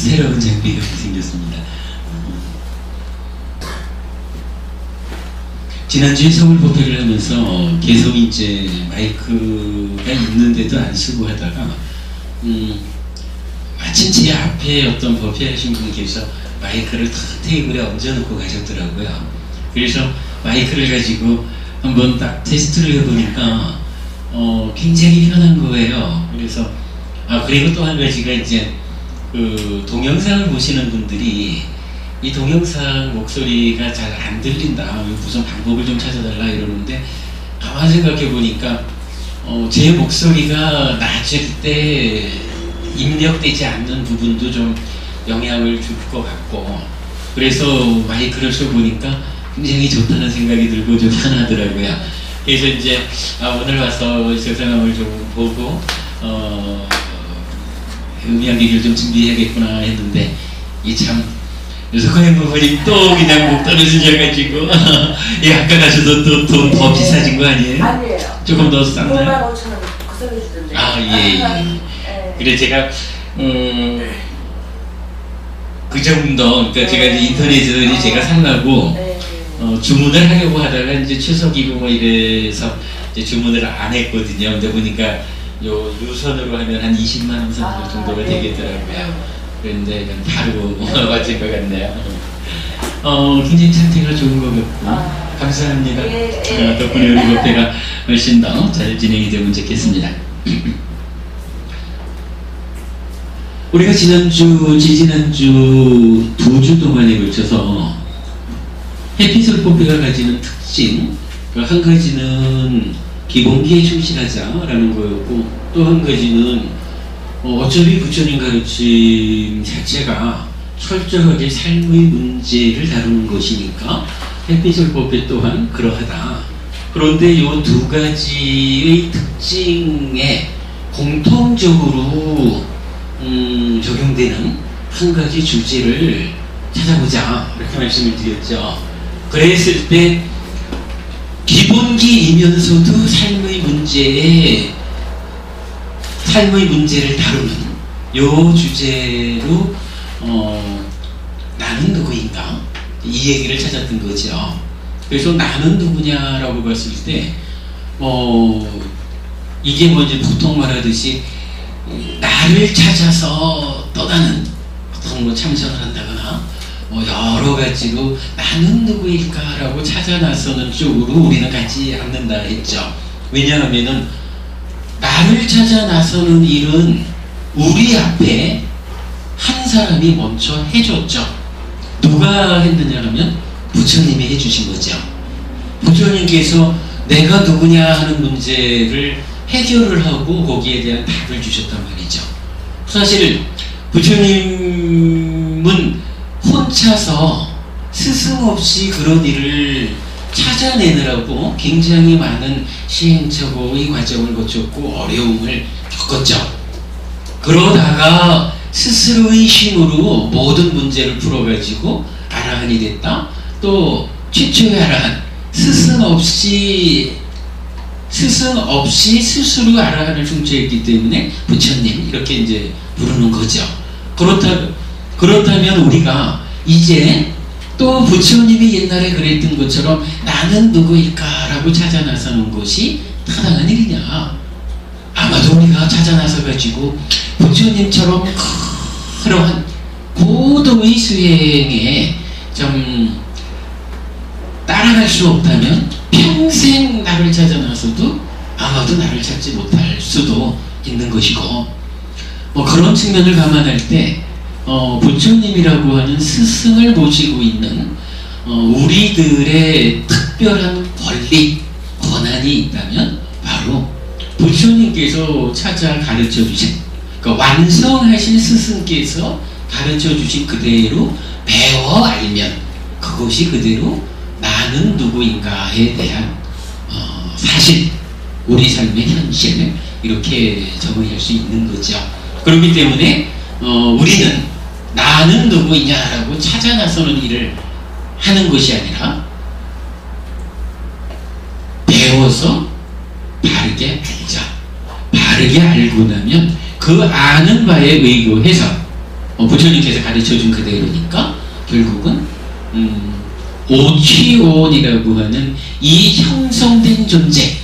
새로운 장비가 생겼습니다. 지난주에 서울 법회를 하면서 계속 이제 마이크가 있는데도 안 쓰고 하다가 마침 제 앞에 어떤 법회 하신 분께서 마이크를 탁 테이블에 얹어놓고 가셨더라고요. 그래서 마이크를 가지고 한번 딱 테스트를 해보니까 굉장히 편한 거예요. 그래서 그리고 또 한 가지가 이제 그 동영상을 보시는 분들이 이 동영상 목소리가 잘 안 들린다, 무슨 방법을 좀 찾아달라 이러는데, 가만히 생각해 보니까 제 목소리가 낮을 때 입력되지 않는 부분도 좀 영향을 줄 것 같고, 그래서 마이크를 써보니까 굉장히 좋다는 생각이 들고 좀 편하더라고요. 그래서 이제 오늘 와서 저 상황을 좀 보고 음향기기를 좀 준비해야겠구나 했는데, 이 참 유석환 부모님 또 그냥 목 떨어지셔가지고 예, 아까 가셔도 또 돈 더 비싸진 거 아니에요? 아니에요. 조금 더 쌌나요? 55,000원 그 소리 주던데. 예. 그래 제가 그 정도, 그러니까 제가 이제 인터넷에서 제가 살라고 주문을 하려고 하다가 이제 추석이고 뭐 이래서 이제 주문을 안 했거든요. 근데 보니까 요 유선으로 하면 한 20만 원 정도가 되겠더라고요. 그런데 그냥 바로 맞을 것 같네요. 굉장히 상태가 좋은 것 같고 감사합니다. 덕분에 우리 법회가 훨씬 더 잘 진행이 되면 좋겠습니다. 우리가 지난주, 지지난주 2주 동안에 걸쳐서 해피솔 법회가 가지는 특징, 한 가지는 기본기에 충실하자라는 거였고, 또 한 가지는 어차피 부처님 가르침 자체가 철저하게 삶의 문제를 다루는 것이니까 해피솔 법회 또한 그러하다. 그런데 이 두 가지의 특징에 공통적으로 적용되는 한 가지 주제를 찾아보자, 이렇게 말씀을 드렸죠. 그랬을 때 기본기이면서도 삶의 문제를 다루는 요 주제로 나는 누구인가, 이 얘기를 찾았던 거죠. 그래서 나는 누구냐라고 봤을 때 이게 뭐 이제 보통 말하듯이 나를 찾아서 떠나는 어떤 뭐 참선을 한다거나 뭐 여러 가지로 나는 누구일까라고 찾아 나서는 쪽으로 우리는 가지 않는다 했죠. 왜냐하면은 나를 찾아 나서는 일은 우리 앞에 한 사람이 먼저 해줬죠. 누가 했느냐 하면 부처님이 해주신 거죠. 부처님께서 내가 누구냐 하는 문제를 해결을 하고 거기에 대한 답을 주셨단 말이죠. 사실 부처님은 혼자서 스승 없이 그런 일을 찾아내느라고 굉장히 많은 시행착오의 과정을 거쳤고 어려움을 겪었죠. 그러다가 스스로의 힘으로 모든 문제를 풀어가지고 아라한이 됐다. 또 최초의 아라한, 스승 없이 스스로 아라한을 성취했기 때문에 부처님 이렇게 이제 부르는 거죠. 그렇다면 우리가 이제 또 부처님이 옛날에 그랬던 것처럼 나는 누구일까라고 찾아 나서는 것이 타당한 일이냐? 아마도 우리가 찾아 나서 가지고 부처님처럼 그러한 고도의 수행에 좀 따라갈 수 없다면 평생 나를 찾아 나서도 아마도 나를 찾지 못할 수도 있는 것이고, 뭐 그런 측면을 감안할 때 부처님이라고 하는 스승을 모시고 있는 우리들의 특별한 권리, 권한이 있다면 바로 부처님께서 찾아 가르쳐 주신, 그러니까 완성하신 스승께서 가르쳐 주신 그대로 배워 알면 그것이 그대로 나는 누구인가에 대한 사실, 우리 삶의 현실, 이렇게 정의할 수 있는 거죠. 그렇기 때문에 우리는 나는 누구이냐라고 찾아 나서는 일을 하는 것이 아니라 배워서 바르게 알자. 바르게 알고 나면 그 아는 바에 의거해서 부처님께서 가르쳐준 그대로니까 결국은 오취온이라고 하는 이 형성된 존재,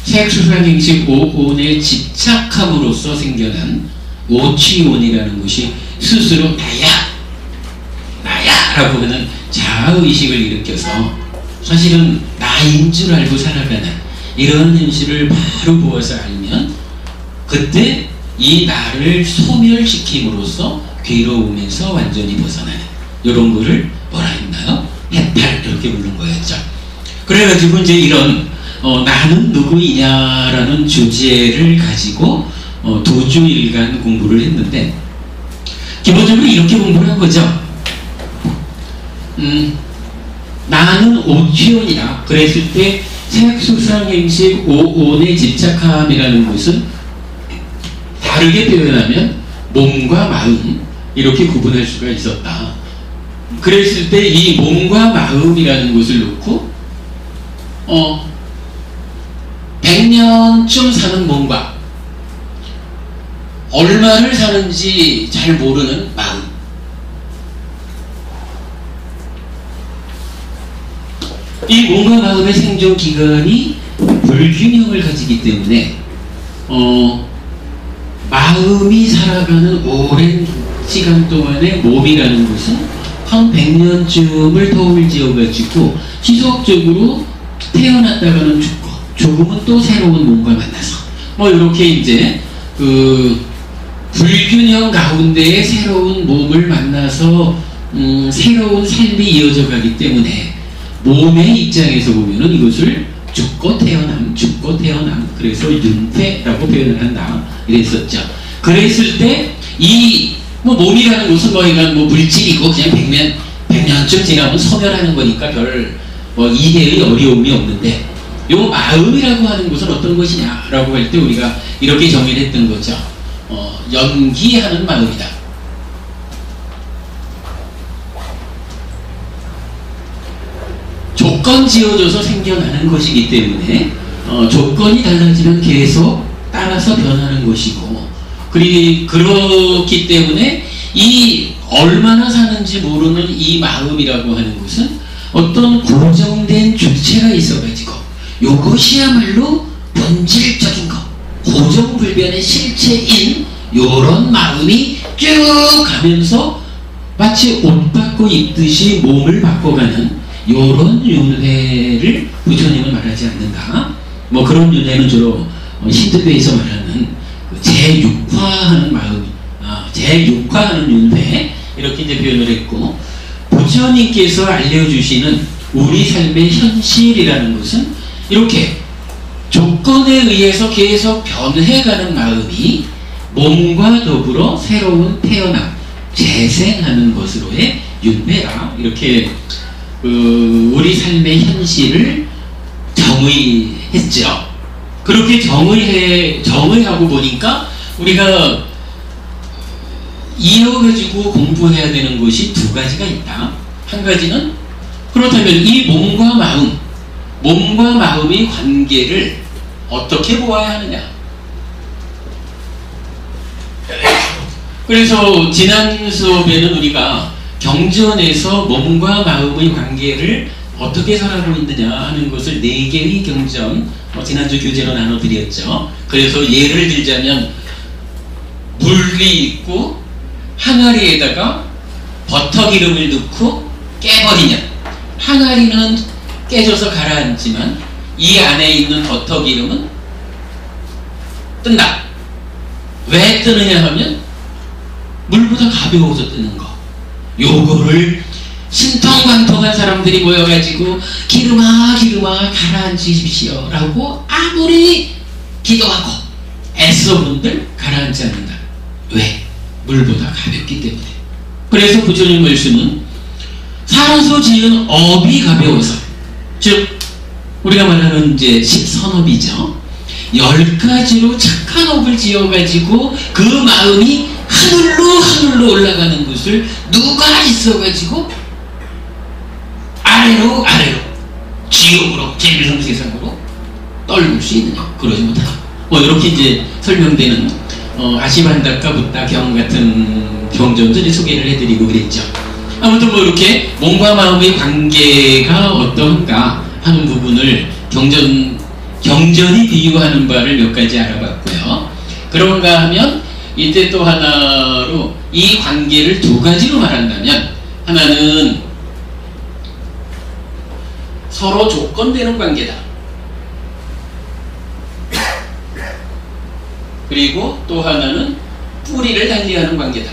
색수상행식 오온에 집착함으로써 생겨난 오취온이라는 것이 스스로 나야 라고 하는 자아의식을 일으켜서 사실은 나인 줄 알고 살아가는 이런 현실을 바로 보아서 알면 그때 이 나를 소멸시킴으로써 괴로움에서 완전히 벗어나는 이런 거를 뭐라 했나요? 해탈, 이렇게 부른 거였죠. 그래가지고 이제 이런 나는 누구이냐라는 주제를 가지고 두 주일간 공부를 했는데, 기본적으로 이렇게 공부를 한 거죠. 나는 오취온이다. 그랬을 때 색수상행식 오온의 집착함이라는 것은 다르게 표현하면 몸과 마음, 이렇게 구분할 수가 있었다. 그랬을 때 이 몸과 마음이라는 것을 놓고 100년쯤 사는 몸과 얼마를 사는지 잘 모르는 마음, 이 몸과 마음의 생존 기간이 불균형을 가지기 때문에 마음이 살아가는 오랜 시간 동안에 몸이라는 것은 한 100년쯤을 터울 지어가지고 지속적으로 태어났다가는 죽고, 죽으면 또 새로운 몸과 만나서 이렇게 이제 그 불균형 가운데에 새로운 몸을 만나서 새로운 삶이 이어져 가기 때문에 몸의 입장에서 보면은 이것을 죽고 태어남, 죽고 태어남, 그래서 윤회라고 표현을 한다 이랬었죠. 그랬을 때 이 몸이라는 것은 물질이고 그냥 100년쯤 지나면 소멸하는 거니까 별 이해의 어려움이 없는데, 요 마음이라고 하는 것은 어떤 것이냐라고 할 때 우리가 이렇게 정의를 했던 거죠. 연기하는 마음이다. 조건 지어져서 생겨나는 것이기 때문에 조건이 달라지면 계속 따라서 변하는 것이고, 그렇기 때문에 이 얼마나 사는지 모르는 이 마음이라고 하는 것은 어떤 고정된 주체가 있어가지고 이것이야말로 본질적인 것, 고정불변의 실체인 요런 마음이 쭉 가면서 마치 옷 바꿔 입듯이 몸을 바꿔가는 요런 윤회를 부처님은 말하지 않는다. 그런 윤회는 주로 신도교에서 말하는 제6화하는 마음, 제6화하는 윤회, 이렇게 이제 표현을 했고, 부처님께서 알려주시는 우리 삶의 현실이라는 것은 이렇게 조건에 의해서 계속 변해가는 마음이 몸과 더불어 새로운 태어남, 재생하는 것으로의 윤회다. 이렇게 우리 삶의 현실을 정의했죠. 그렇게 정의하고 보니까 우리가 이어가지고 공부해야 되는 것이 두 가지가 있다. 한 가지는 그렇다면 이 몸과 마음의 관계를 어떻게 보아야 하느냐. 그래서 지난 수업에는 우리가 경전에서 몸과 마음의 관계를 어떻게 설하고 있느냐 하는 것을 4개의 경전, 지난주 교재로 나눠드렸죠. 그래서 예를 들자면 물이 있고 항아리에다가 버터기름을 넣고 깨버리면 항아리는 깨져서 가라앉지만 이 안에 있는 버터기름은 뜬다. 왜 뜨느냐 하면 물보다 가벼워서 뜨는 거. 요거를 신통방통한 사람들이 모여가지고 기름아 가라앉으십시오 라고 아무리 기도하고 애써본들 가라앉지 않는다. 왜? 물보다 가볍기 때문에. 그래서 부처님 말씀은 살아서 지은 업이 가벼워서, 즉 우리가 말하는 이제 10선업이죠. 10가지로 착한 업을 지어가지고 그 마음이 하늘로 올라가는 것을 누가 있어가지고 아래로 지옥으로 제비성 세상으로 떨굴 수 있느냐. 그러지 못하다. 이렇게 이제 설명되는 아시반다카 부타 경 같은 경전도 이제 소개를 해드리고 그랬죠. 아무튼 뭐 이렇게 몸과 마음의 관계가 어떠한가 하는 부분을 경전이 비유하는 바를 몇 가지 알아봤고요. 그런가 하면 이때 또 하나로 이 관계를 두 가지로 말한다면, 하나는 서로 조건되는 관계다. 그리고 또 하나는 뿌리를 달리하는 관계다.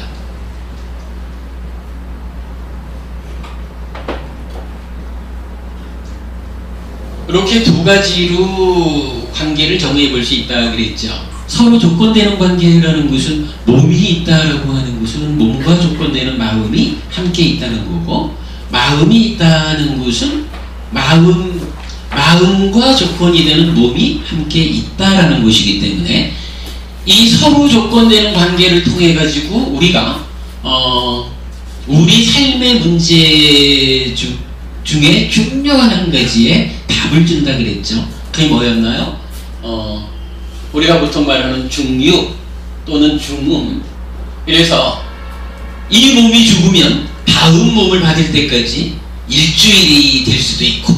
이렇게 두 가지로 관계를 정해 볼 수 있다 그랬죠. 서로 조건되는 관계라는 것은 몸이 있다라고 하는 것은 몸과 조건되는 마음이 함께 있다는 거고, 마음이 있다는 것은 마음과 조건이 되는 몸이 함께 있다라는 것이기 때문에, 이 서로 조건되는 관계를 통해 가지고 우리가 우리 삶의 문제 중에 중요한 한 가지에 답을 준다 그랬죠. 그게 뭐였나요? 우리가 보통 말하는 중유 또는 중음. 그래서 이 몸이 죽으면 다음 몸을 받을 때까지 일주일이 될 수도 있고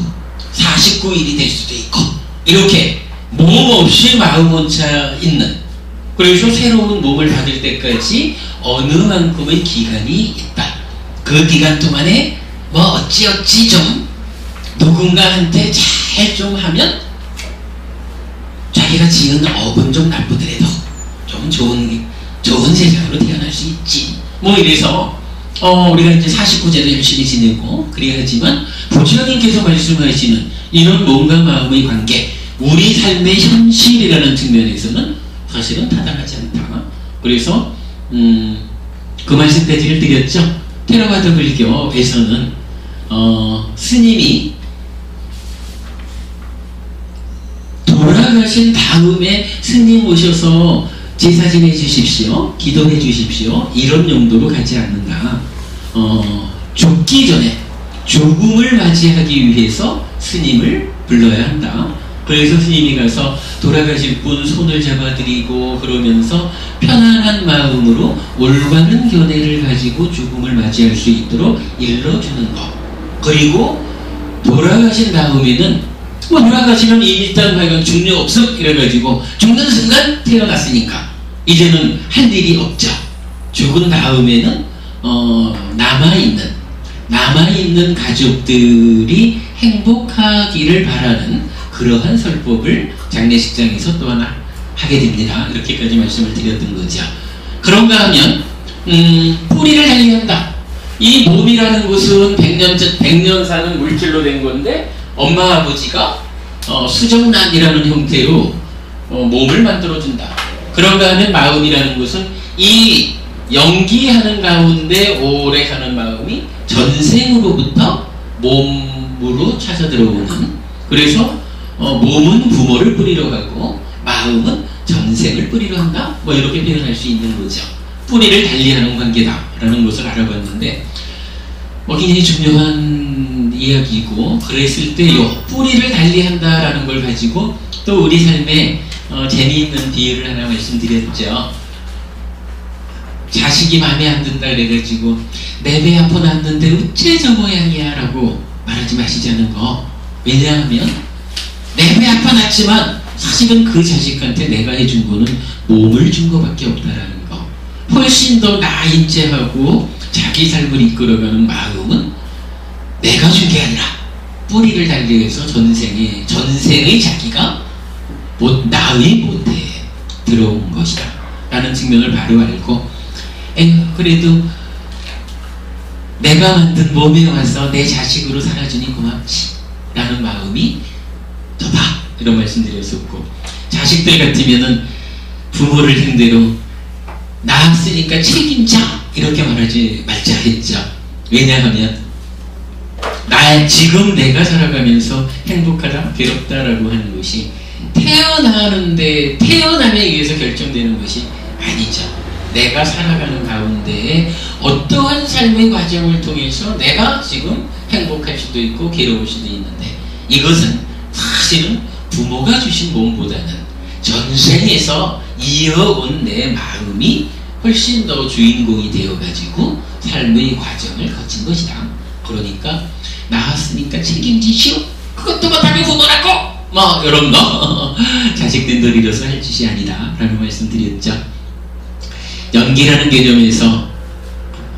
49일이 될 수도 있고, 이렇게 몸 없이 마음 혼자 있는, 그래서 새로운 몸을 받을 때까지 어느 만큼의 기간이 있다. 그 기간 동안에 뭐 어찌어찌 좀 누군가한테 잘 좀 하면 자기가 지은 업은 좀 나쁘더라도 좀 좋은 세상으로 태어날 수 있지. 뭐 이래서 우리가 이제 49제도 열심히 지내고 그래야지만, 부처님께서 말씀하시는 이런 몸과 마음의 관계, 우리 삶의 현실이라는 측면에서는 사실은 타당하지 않다. 그래서 그 말씀까지를 드렸죠. 테라와다 불교에서는 스님이 돌아가신 다음에 스님 오셔서 제사 지내 주십시오, 기도해 주십시오, 이런 용도로 가지 않는다. 죽기 전에 죽음을 맞이하기 위해서 스님을 불러야 한다. 그래서 스님이 가서 돌아가실 분 손을 잡아드리고 그러면서 편안한 마음으로 올바른 견해를 가지고 죽음을 맞이할 수 있도록 일러주는 것. 그리고 돌아가신 다음에는 돌아가시면 일단 하여간 중력 없음 이래가지고 죽는 순간 태어났으니까 이제는 할 일이 없죠. 죽은 다음에는 남아있는 가족들이 행복하기를 바라는 그러한 설법을 장례식장에서 또 하나 하게 됩니다. 이렇게까지 말씀을 드렸던 거죠. 그런가 하면 뿌리를 달리한다. 이 몸이라는 것은 100년 사는 물질로 된 건데, 엄마 아버지가 수정란이라는 형태로 몸을 만들어준다. 그런가 하면 마음이라는 것은 이 연기하는 가운데 오래 가는 마음이 전생으로부터 몸으로 찾아 들어오는, 그래서 몸은 부모를 뿌리러 가고 마음은 전생을 뿌리러 한다. 뭐 이렇게 표현할 수 있는 거죠. 뿌리를 달리하는 관계다라는 것을 알아봤는데, 굉장히 중요한 이야기고, 그랬을 때 요 뿌리를 달리한다라는 걸 가지고 또 우리 삶에 재미있는 비유를 하나 말씀드렸죠. 자식이 마음에 안 든다 그래가지고 내 배 아파 났는데 어째 저 모양이야 라고 말하지 마시자는 거. 왜냐하면 내 배 아파 났지만 사실은 그 자식한테 내가 해준 거는 몸을 준 거밖에 없다라는 거. 훨씬 더 나 인재하고 자기 삶을 이끌어가는 마음은 내가 준 게 아니라 뿌리를 달리해서 전생의 자기가 나의 못에 들어온 것이다 라는 측면을 바로 알고, 그래도 내가 만든 몸에 와서 내 자식으로 살아주니 고맙지 라는 마음이 좋다, 이런 말씀 드렸었고, 자식들 같으면은 부모를 상대로 낳았으니까 책임져 이렇게 말하지 말자 했죠. 왜냐하면 지금 내가 살아가면서 행복하다 괴롭다라고 하는 것이 태어남에 의해서 결정되는 것이 아니죠. 내가 살아가는 가운데에 어떠한 삶의 과정을 통해서 내가 지금 행복할 수도 있고 괴로울 수도 있는데, 이것은 사실은 부모가 주신 몸보다는 전생에서 이어온 내 마음이 훨씬 더 주인공이 되어가지고 삶의 과정을 거친 것이다. 그러니까 나왔으니까 책임지시오. 그것도 못하면 부모라고 뭐 이런 거 자식된 도리로서 할 짓이 아니다 라는 말씀 드렸죠. 연기라는 개념에서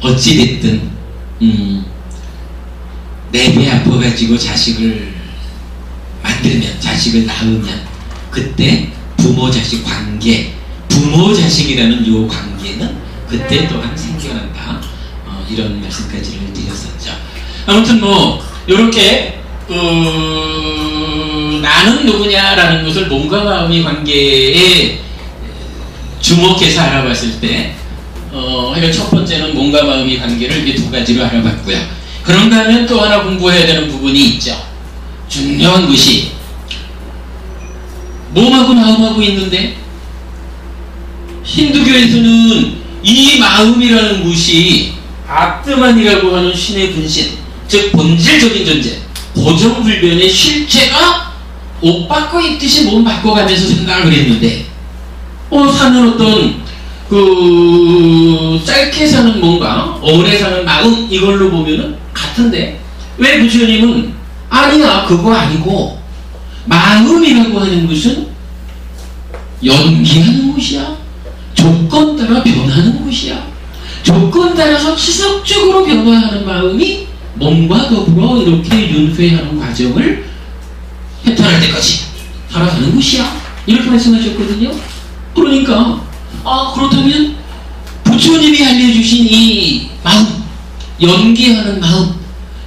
어찌됐든 내 배 아파가지고 자식을 만들면, 자식을 낳으면 그때 부모-자식 관계, 부모-자식이라는 요 관계는 그때 또한 생겨난다. 이런 말씀까지를 드렸었죠. 아무튼 뭐 요렇게 나는 누구냐라는 것을 몸과 마음의 관계에 주목해서 알아봤을 때 첫 번째는 몸과 마음의 관계를 이렇게 두 가지로 알아봤고요. 그런가 하면 또 하나 공부해야 되는 부분이 있죠. 중요한 것이 몸하고 마음하고 있는데 힌두교에서는 이 마음이라는 것이 아트만이라고 하는 신의 분신, 즉 본질적인 존재, 고정불변의 실체가 옷 바꿔 입듯이 몸 바꿔가면서 생각을 했는데 사는 어떤 짧게 사는 몸과 오래 사는 마음 이걸로 보면은 같은데 왜 부처님은 아니야 그거 아니고 마음이라고 하는 것은 연기하는 것이야. 조건 따라 변하는 것이야. 조건 따라서 지속적으로 변화하는 마음이 몸과 더불어 이렇게 윤회하는 과정을 해탈할 때까지 살아가는 것이야. 이렇게 말씀하셨거든요. 그러니까 그렇다면 부처님이 알려주신 이 마음, 연기하는 마음,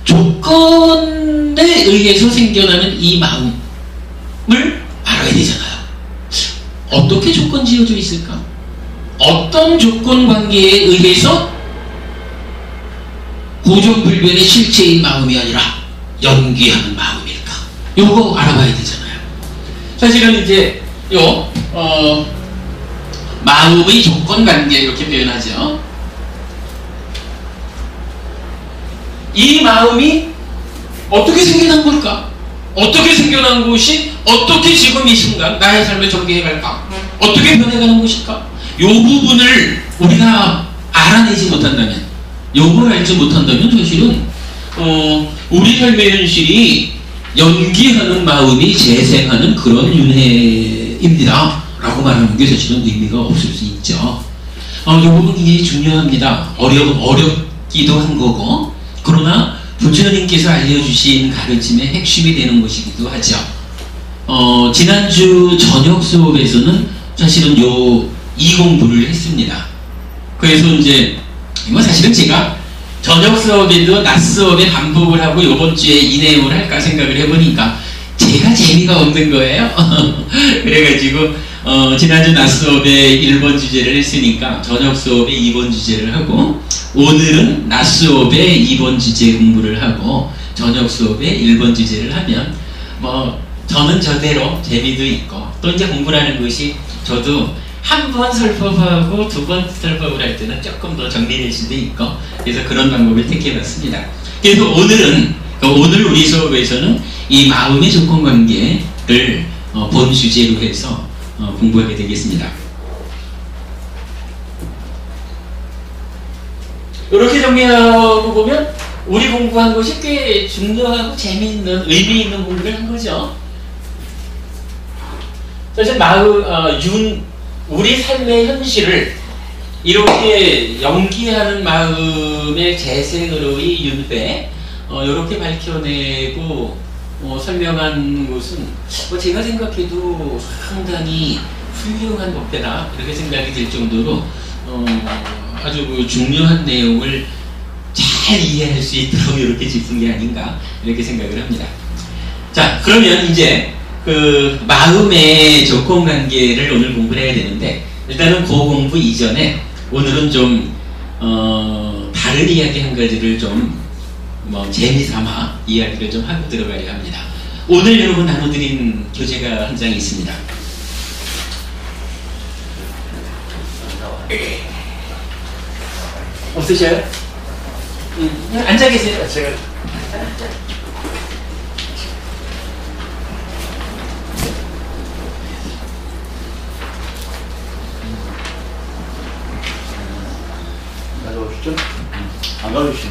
조건에 의해서 생겨나는 이 마음을 알아야 되잖아요. 어떻게 조건 지어져 있을까? 어떤 조건 관계에 의해서 고정불변의 실체의 마음이 아니라 연기하는 마음일까? 요거 알아봐야 되잖아요. 사실은 이제 마음의 조건 관계 이렇게 표현하죠. 이 마음이 어떻게 생겨난 걸까? 어떻게 생겨난 것이 어떻게 지금 이 순간 나의 삶에 전개해 갈까? 어떻게 변해가는 것일까? 이 부분을 우리가 알아내지 못한다면, 요걸 알지 못한다면 사실은 우리 삶의 현실이 연기하는 마음이 재생하는 그런 윤회입니다 라고 말하는 게 사실은 의미가 없을 수 있죠. 이 부분 굉장히 중요합니다. 어렵기도 한 거고, 그러나 부처님께서 알려주신 가르침의 핵심이 되는 것이기도 하죠. 지난주 저녁 수업에서는 사실은 이 공부를 했습니다. 그래서 이제 사실은 제가 저녁 수업에도 낮 수업에 반복을 하고 이번 주에 이 내용을 할까 생각을 해보니까 제가 재미가 없는 거예요. 그래가지고 지난주 낮 수업에 1번 주제를 했으니까 저녁 수업에 2번 주제를 하고, 오늘은 낮 수업에 2번 주제 공부를 하고 저녁 수업에 1번 주제를 하면 저는 저대로 재미도 있고, 또 이제 공부라는 것이 저도 한 번 설법하고 두 번 설법을 할 때는 조금 더 정리될 수도 있고, 그래서 그런 방법을 택해봤습니다. 그래서 오늘 우리 수업에서는 이 마음의 조건관계를 본 주제로 해서 공부하게 되겠습니다. 이렇게 정리하고 보면 우리 공부한 것이 꽤 중요하고 재미있는, 의미 있는 공부를 한 거죠. 사실 우리 삶의 현실을 이렇게 연기하는 마음의 재생으로의 윤회, 이렇게 밝혀내고 설명한 것은 제가 생각해도 상당히 훌륭한 법배다 이렇게 생각이 들 정도로 아주 중요한 내용을 잘 이해할 수 있도록 이렇게 짚은 게 아닌가 이렇게 생각을 합니다. 자, 그러면 이제 그 마음의 조건관계를 오늘 공부를 해야 되는데, 일단은 그 공부 이전에 오늘은 좀 다른 이야기 한 가지를 좀 재미삼아 이야기를 좀 하고 들어가려 합니다. 오늘 여러분 나눠드린 교재가 한 장 있습니다. 없으셔요? 그냥 앉아 계세요. 제가 가져오시죠. 안 가져오시죠.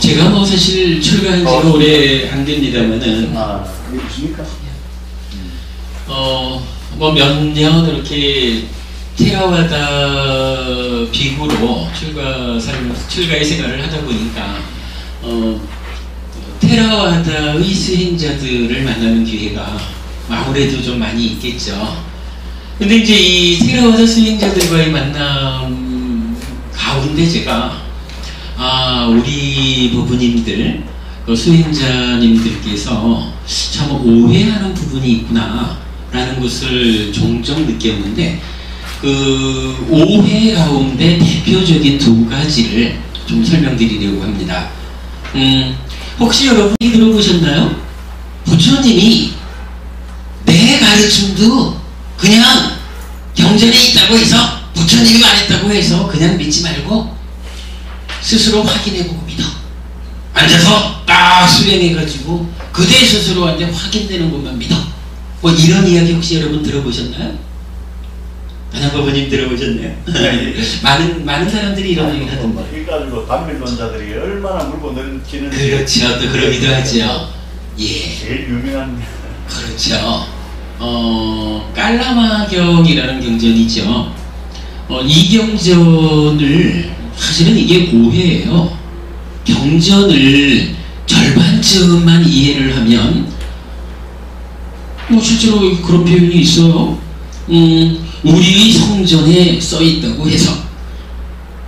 제가 뭐 사실 출가한 지가 오래 안 됩니다만은 이게 무엇입니까? 뭐 몇 년 이렇게 테라와다 비구로 출가의 생활을 하다 보니까 테라와다의 수행자들을 만나는 기회가 아무래도 좀 많이 있겠죠. 근데 이제 이 테라와다 수행자들과의 만남 가운데 제가 우리 부부님들, 수행자님들께서 참 오해하는 부분이 있구나 라는 것을 종종 느꼈는데, 그 오해 가운데 대표적인 두 가지를 좀 설명드리려고 합니다. 혹시 여러분이 들어보셨나요? 부처님이 내 가르침도 그냥 경전에 있다고 해서, 부처님이 말했다고 해서 그냥 믿지 말고 스스로 확인해보고 믿어. 앉아서 딱 수행해가지고 그대 스스로한테 확인되는 것만 믿어. 뭐 이런 이야기 혹시 여러분 들어보셨나요? 단양법원님 들어보셨나요? 많은 사람들이 이런 얘기를 하던데. 이가지고 단밀론자들이 얼마나 물고 늘지는. 그렇죠. 또 그러기도 하죠. 예. 제일 유명한. 그렇죠. 깔라마경이라는 경전이죠. 이 경전을 사실은 이게 오해예요. 경전을 절반쯤만 이해를 하면, 뭐 실제로 그런 표현이 있어요. 우리의 성전에 써있다고 해서,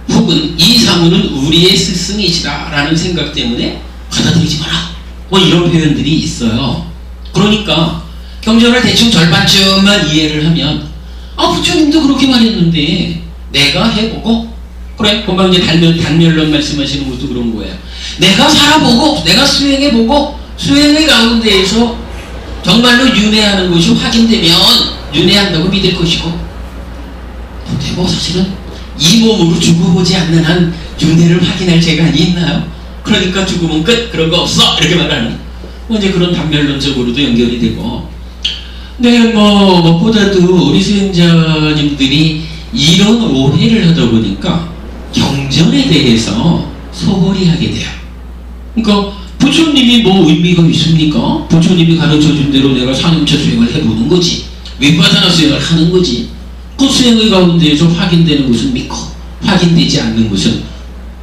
혹은 이 사무는 우리의 스승이시다 라는 생각 때문에 받아들이지 마라, 뭐 이런 표현들이 있어요. 그러니까 경전을 대충 절반쯤만 이해를 하면, 부처님도 그렇게 말했는데 내가 해보고, 그래, 금방 이제 단멸론 말씀하시는 것도 그런 거예요. 내가 살아보고, 내가 수행해보고, 수행의 가운데에서 정말로 윤회하는 것이 확인되면 윤회한다고 믿을 것이고, 근데 뭐 사실은 이 몸으로 죽어보지 않는 한 윤회를 확인할 재간이 있나요? 그러니까 죽으면 끝, 그런 거 없어, 이렇게 말하는, 뭐 이제 그런 단멸론적으로도 연결이 되고. 네, 뭐 무엇보다도 우리 수행자님들이 이런 오해를 하다 보니까 경전에 대해서 소홀히 하게 돼요. 그러니까 부처님이 뭐 의미가 있습니까? 부처님이 가르쳐준 대로 내가 산음처 수행을 해보는 거지, 윗바다나 수행을 하는 거지. 그 수행의 가운데에서 확인되는 것은 믿고, 확인되지 않는 것은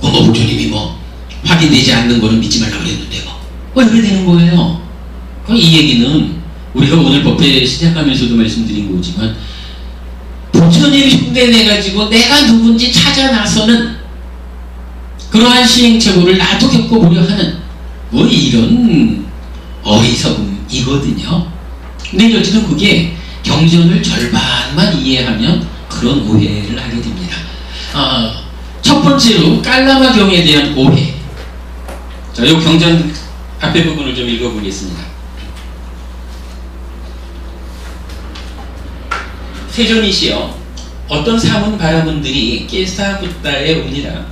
부처님이 뭐 확인되지 않는 거는 믿지 말라고 그랬는데 뭐 이렇게 되는 거예요. 이 얘기는 우리가 오늘 법회 시작하면서도 말씀드린 거지만, 부처님이 흉내내가지고 내가 누군지 찾아 나서는 그러한 시행착오를 나도 겪어보려 하는 뭐 이런 어리석음이거든요. 근데 어쨌든 그게 경전을 절반만 이해하면 그런 오해를 하게 됩니다. 첫 번째로 깔라마경에 대한 오해. 자, 이 경전 앞에 부분을 좀 읽어보겠습니다. 세존이시여, 어떤 사문 바라문들이 깨사붓다에 옵니다.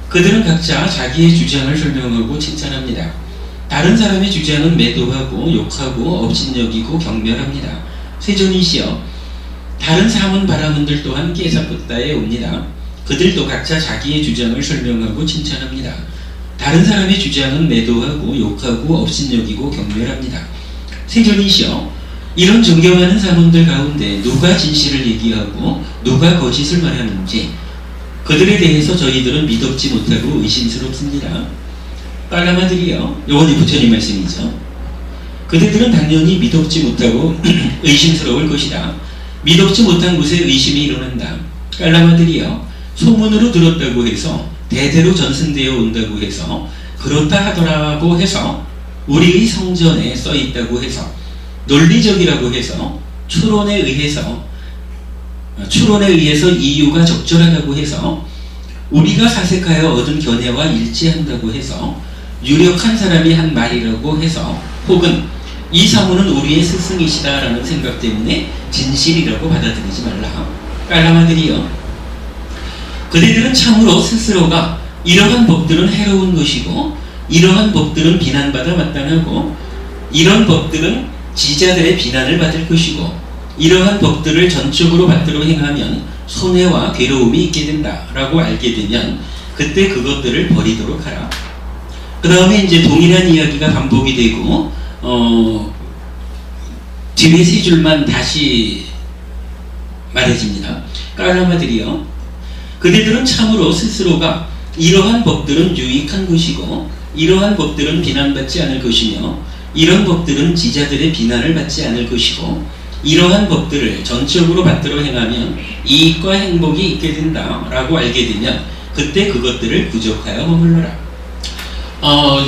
그들은 각자 자기의 주장을 설명하고 칭찬합니다. 다른 사람의 주장은 매도하고 욕하고 업신여기고 경멸합니다. 세존이시여, 다른 사문 바라문들 또한 깨사붓다에 옵니다. 그들도 각자 자기의 주장을 설명하고 칭찬합니다. 다른 사람의 주장은 매도하고 욕하고 업신여기고 경멸합니다. 세존이시여, 이런 존경하는 사람들 가운데 누가 진실을 얘기하고 누가 거짓을 말하는지 그들에 대해서 저희들은 믿op지 못하고 의심스럽습니다. 깔라마들이여, 요번이 부처님 말씀이죠. 그들은 당연히 믿op지 못하고 의심스러울 것이다. 믿op지 못한 곳에 의심이 일어난다. 깔라마들이여, 소문으로 들었다고 해서 대대로 전승되어 온다고 해서 그렇다 하더라고 해서 우리의 성전에 써있다고 해서 논리적이라고 해서 추론에 의해서 이유가 적절하다고 해서 우리가 사색하여 얻은 견해와 일치한다고 해서 유력한 사람이 한 말이라고 해서 혹은 이 사무는 우리의 스승이시다라는 생각 때문에 진실이라고 받아들이지 말라. 깔라마들이여, 그대들은 참으로 스스로가 이러한 법들은 해로운 것이고 이러한 법들은 비난받아 마땅하고 이런 법들은 지자들의 비난을 받을 것이고 이러한 법들을 전적으로 받들어 행하면 손해와 괴로움이 있게 된다라고 알게 되면 그때 그것들을 버리도록 하라. 그 다음에 이제 동일한 이야기가 반복이 되고 뒤에 세 줄만 다시 말해집니다. 까라마들이여, 그대들은 참으로 스스로가 이러한 법들은 유익한 것이고 이러한 법들은 비난받지 않을 것이며 이런 법들은 지자들의 비난을 받지 않을 것이고 이러한 법들을 전적으로 받들어 행하면 이익과 행복이 있게 된다라고 알게 되면 그때 그것들을 부족하여 머물러라.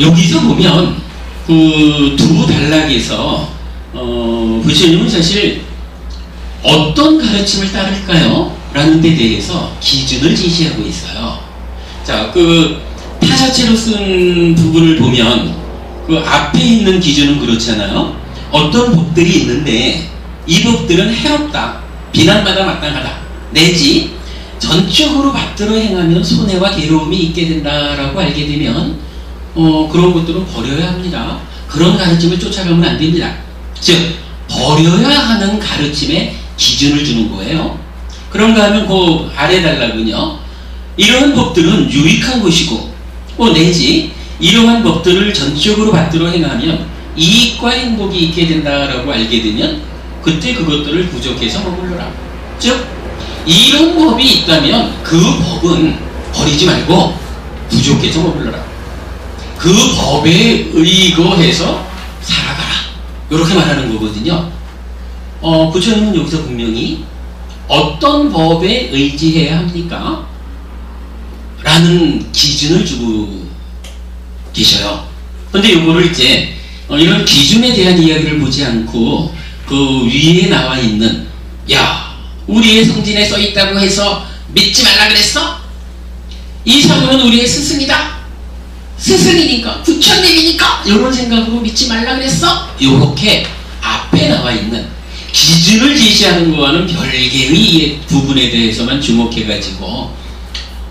여기서 보면 그 두 단락에서 부처님은 사실 어떤 가르침을 따를까요? 라는 데 대해서 기준을 제시하고 있어요. 자, 그 타자체로 쓴 부분을 보면 그 앞에 있는 기준은 그렇잖아요. 어떤 법들이 있는데 이 법들은 해롭다, 비난받아 마땅하다, 내지 전적으로 받들어 행하면 손해와 괴로움이 있게 된다라고 알게 되면 그런 것들은 버려야 합니다. 그런 가르침을 쫓아가면 안 됩니다. 즉 버려야 하는 가르침에 기준을 주는 거예요. 그런가 하면 그 아래 단락은요, 이러한 법들은 유익한 것이고 내지 이러한 법들을 전적으로 받들어 행하면 이익과 행복이 있게 된다라고 알게 되면 그때 그것들을 부족해서 머물러라. 즉 이런 법이 있다면 그 법은 버리지 말고 부족해서 머물러라. 그 법에 의거해서 살아가라. 이렇게 말하는 거거든요. 부처님은 여기서 분명히 어떤 법에 의지해야 합니까? 라는 기준을 주고 계셔요. 그런데 이거를 이제 이런 기준에 대한 이야기를 보지 않고 그 위에 나와 있는, 야, 우리의 성진에 써 있다고 해서 믿지 말라 그랬어? 이 사람은 우리의 스승이다, 스승이니까, 부처님이니까 이런 생각으로 믿지 말라 그랬어? 이렇게 앞에 나와 있는 기준을 제시하는 거와는 별개의 부분에 대해서만 주목해가지고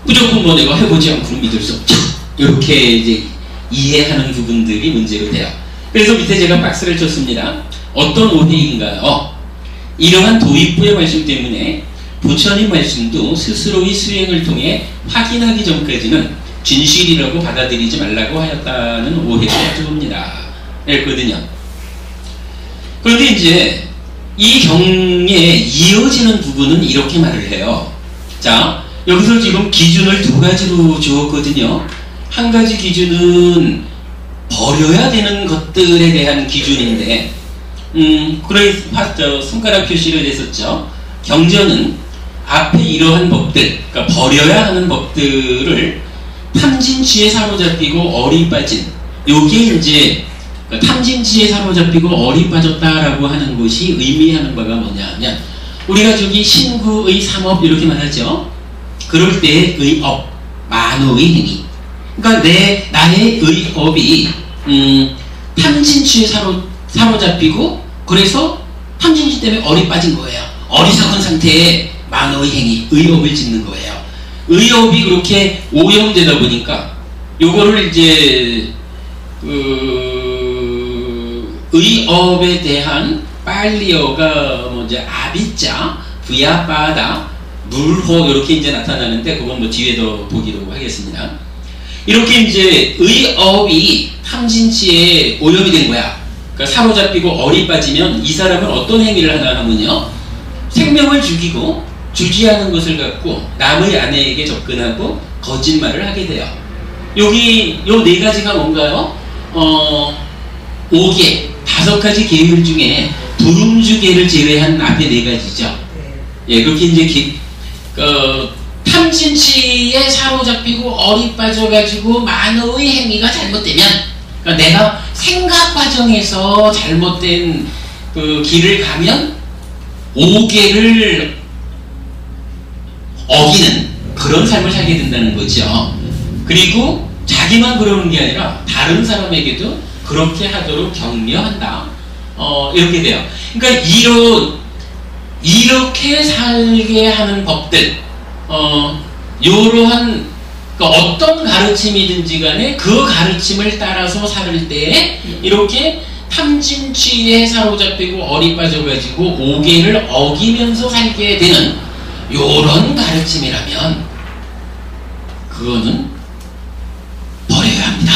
무조건 뭐 내가 해보지 않고는 믿을 수 없죠, 이렇게 이제 이해하는 부분들이 문제로 돼요. 그래서 밑에 제가 박스를 쳤습니다. 어떤 오해인가요? 이러한 도입부의 말씀 때문에 부처님 말씀도 스스로의 수행을 통해 확인하기 전까지는 진실이라고 받아들이지 말라고 하였다는 오해가 들어옵니다. 그랬거든요. 그런데 이제 이 경에 이어지는 부분은 이렇게 말을 해요. 자, 여기서 지금 기준을 두 가지로 주었거든요. 한 가지 기준은 버려야 되는 것들에 대한 기준인데, 그래서 손가락 표시를 했었죠. 경전은 앞에 이러한 법들, 그러니까 버려야 하는 법들을 탐진치에 사로잡히고 어리 빠진, 요게 이제 탐진치에 사로잡히고 어리 빠졌다라고 하는 것이 의미하는 바가 뭐냐 하면, 우리가 저기 신구의 삼업 이렇게 말하죠. 그럴 때의 의업, 만호의 행위. 그러니까 나의 의업이 탐진치에 사로잡히고 그래서 탐진치 때문에 어리 빠진 거예요. 어리석은 상태에 만호의 행위, 의업을 짓는 거예요. 의업이 그렇게 오염되다 보니까 요거를 이제 의업에 대한 빨리어가 뭐 이제 아비자, 부야빠다, 물호 이렇게 이제 나타나는데 그건 뭐 뒤에도 보기로 하겠습니다. 이렇게 이제 의업이 탐진치에 오염이 된 거야. 그러니까 사로잡히고 어리 빠지면 이 사람은 어떤 행위를 하나 하면요, 생명을 죽이고 주지하는 것을 갖고 남의 아내에게 접근하고 거짓말을 하게 돼요. 여기 요 네 가지가 뭔가요? 5개, 5가지 계율 중에 불음주계를 제외한 앞에 네 가지죠. 예, 그렇게 이제 탐진치에 사로잡히고 어리 빠져가지고 만호의 행위가 잘못되면, 그러니까 내가 생각 과정에서 잘못된 그 길을 가면 5개를 어기는 그런 삶을 살게 된다는 거죠. 그리고 자기만 그러는 게 아니라 다른 사람에게도 그렇게 하도록 격려한다. 이렇게 돼요. 그러니까 이렇게 살게 하는 법들, 이러한 어떤 가르침이든지 간에 그 가르침을 따라서 살 때 이렇게 탐진취에 사로잡히고 어리 빠져가지고 오계를 어기면서 살게 되는 요런 가르침이라면 그거는 버려야 합니다.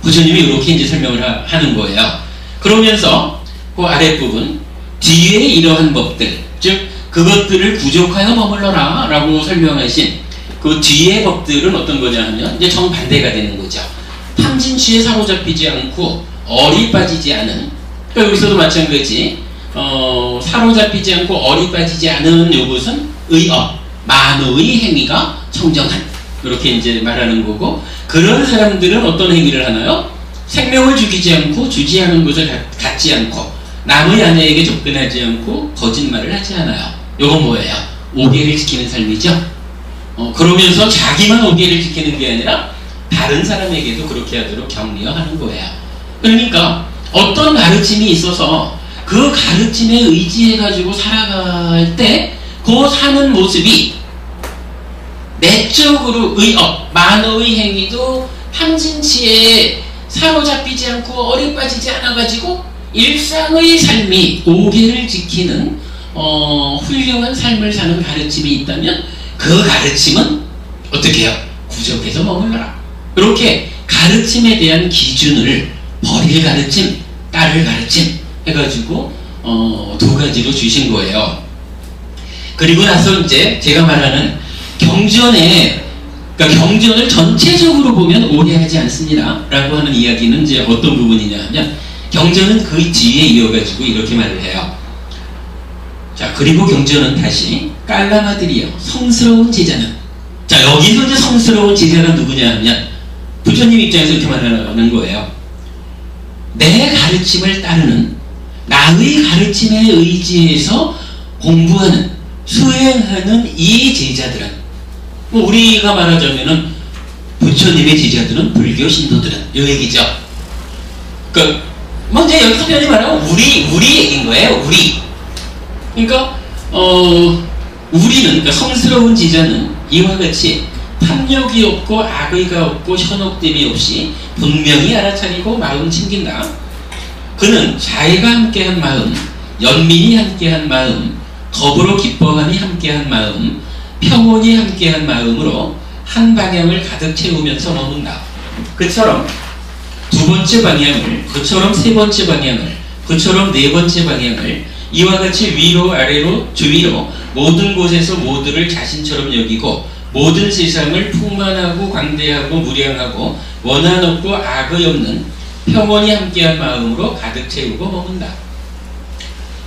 부처님이 이렇게 이제 설명을 하는 거예요. 그러면서 그 아랫부분 뒤에 이러한 법들, 즉 그것들을 부족하여 머물러라 라고 설명하신 그 뒤의 법들은 어떤 거냐 하면 이제 정반대가 되는 거죠. 탐진취에 사로잡히지 않고 어리 빠지지 않은, 그러니까 여기서도 마찬가지 사로잡히지 않고 어리 빠지지 않은 요것은 의업, 만의 행위가 청정한, 이렇게 이제 말하는 거고, 그런 사람들은 어떤 행위를 하나요? 생명을 죽이지 않고 주지 않은 것을 갖지 않고 남의 아내에게 접근하지 않고 거짓말을 하지 않아요. 요건 뭐예요? 오계를 지키는 삶이죠. 그러면서 자기만 오계를 지키는 게 아니라 다른 사람에게도 그렇게 하도록 격려하는 거예요. 그러니까 어떤 가르침이 있어서 그 가르침에 의지해가지고 살아갈 때 그 사는 모습이 내적으로 의업, 만의 행위도 탐진치에 사로잡히지 않고 어리 빠지지 않아가지고 일상의 삶이 오계를 지키는 훌륭한 삶을 사는 가르침이 있다면 그 가르침은 어떻게 해요? 구적해서 머물러라. 이렇게 가르침에 대한 기준을 버릴 가르침, 따를 가르침 해가지고 두 가지로 주신 거예요. 그리고 나서 이제 제가 말하는 경전에, 그러니까 경전을 전체적으로 보면 오해하지 않습니다 라고 하는 이야기는 이제 어떤 부분이냐 하면, 경전은 그 뒤에 이어가지고 이렇게 말을 해요. 자, 그리고 경전은 다시 깔라마들이요, 성스러운 제자는, 자 여기서 이제 성스러운 제자가 누구냐 하면 부처님 입장에서 이렇게 말하는 거예요. 내 가르침을 따르는, 나의 가르침에 의지해서 공부하는, 수행하는 이 제자들은, 뭐 우리가 말하자면은 부처님의 제자들은 불교 신도들은 이 얘기죠. 그러니까 먼저 여기서 편히 말하면 우리 얘기인 거예요. 우리. 그러니까 우리는, 그러니까 성스러운 제자는 이와 같이 탐욕이 없고 악의가 없고 현혹됨이 없이 분명히 알아차리고 마음 챙긴다. 그는 자애가 함께한 마음, 연민이 함께한 마음, 더불어 기뻐함이 함께한 마음, 평온이 함께한 마음으로 한 방향을 가득 채우면서 머문다. 그처럼 두 번째 방향을, 그처럼 세 번째 방향을, 그처럼 네 번째 방향을 이와 같이 위로 아래로 주위로 모든 곳에서 모두를 자신처럼 여기고 모든 세상을 풍만하고 광대하고 무량하고 원한 없고 악의 없는 평온이 함께한 마음으로 가득 채우고 머문다.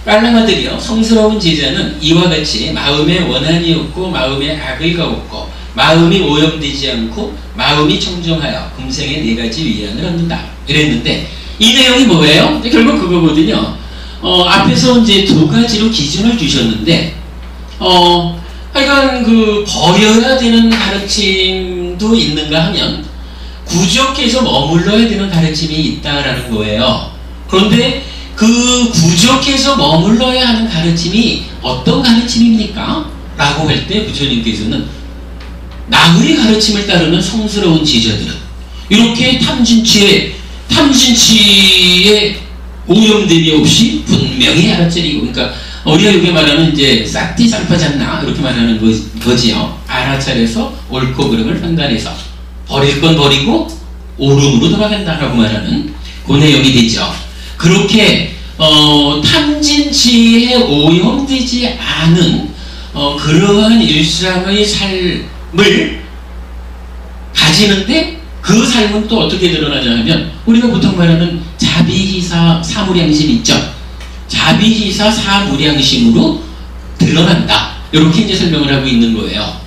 깔라마들이요, 성스러운 제자는 이와 같이 마음에 원한이 없고 마음에 악의가 없고 마음이 오염되지 않고 마음이 청정하여 금생의 네 가지 위안을 얻는다 이랬는데, 이 내용이 뭐예요? 결국 그거거든요. 앞에서 이제 두 가지로 기준을 주셨는데, 하여간 그 버려야 되는 가르침도 있는가 하면 구적해서 머물러야 되는 가르침이 있다라는 거예요. 그런데 그 구적해서 머물러야 하는 가르침이 어떤 가르침입니까? 라고 할 때 부처님께서는 나의 가르침을 따르는 성스러운 제자들은 이렇게 탐진치에 오염됨이 없이 분명히 알아차리고, 그러니까 우리가 여기 말하는 이제 싹디 쌍파잡나 이렇게 말하는 거지요. 알아차려서 옳고 그름을 판단해서 버릴 건 버리고 옳음으로 돌아간다라고 말하는 그 내용이 되죠. 그렇게 탐진치에 오염되지 않은 그러한 일상의 삶을 가지는데, 그 삶은 또 어떻게 드러나냐 하면 우리가 보통 말하는 자비희사 사무량심 있죠. 자비희사 사무량심으로 드러난다. 이렇게 이제 설명을 하고 있는 거예요.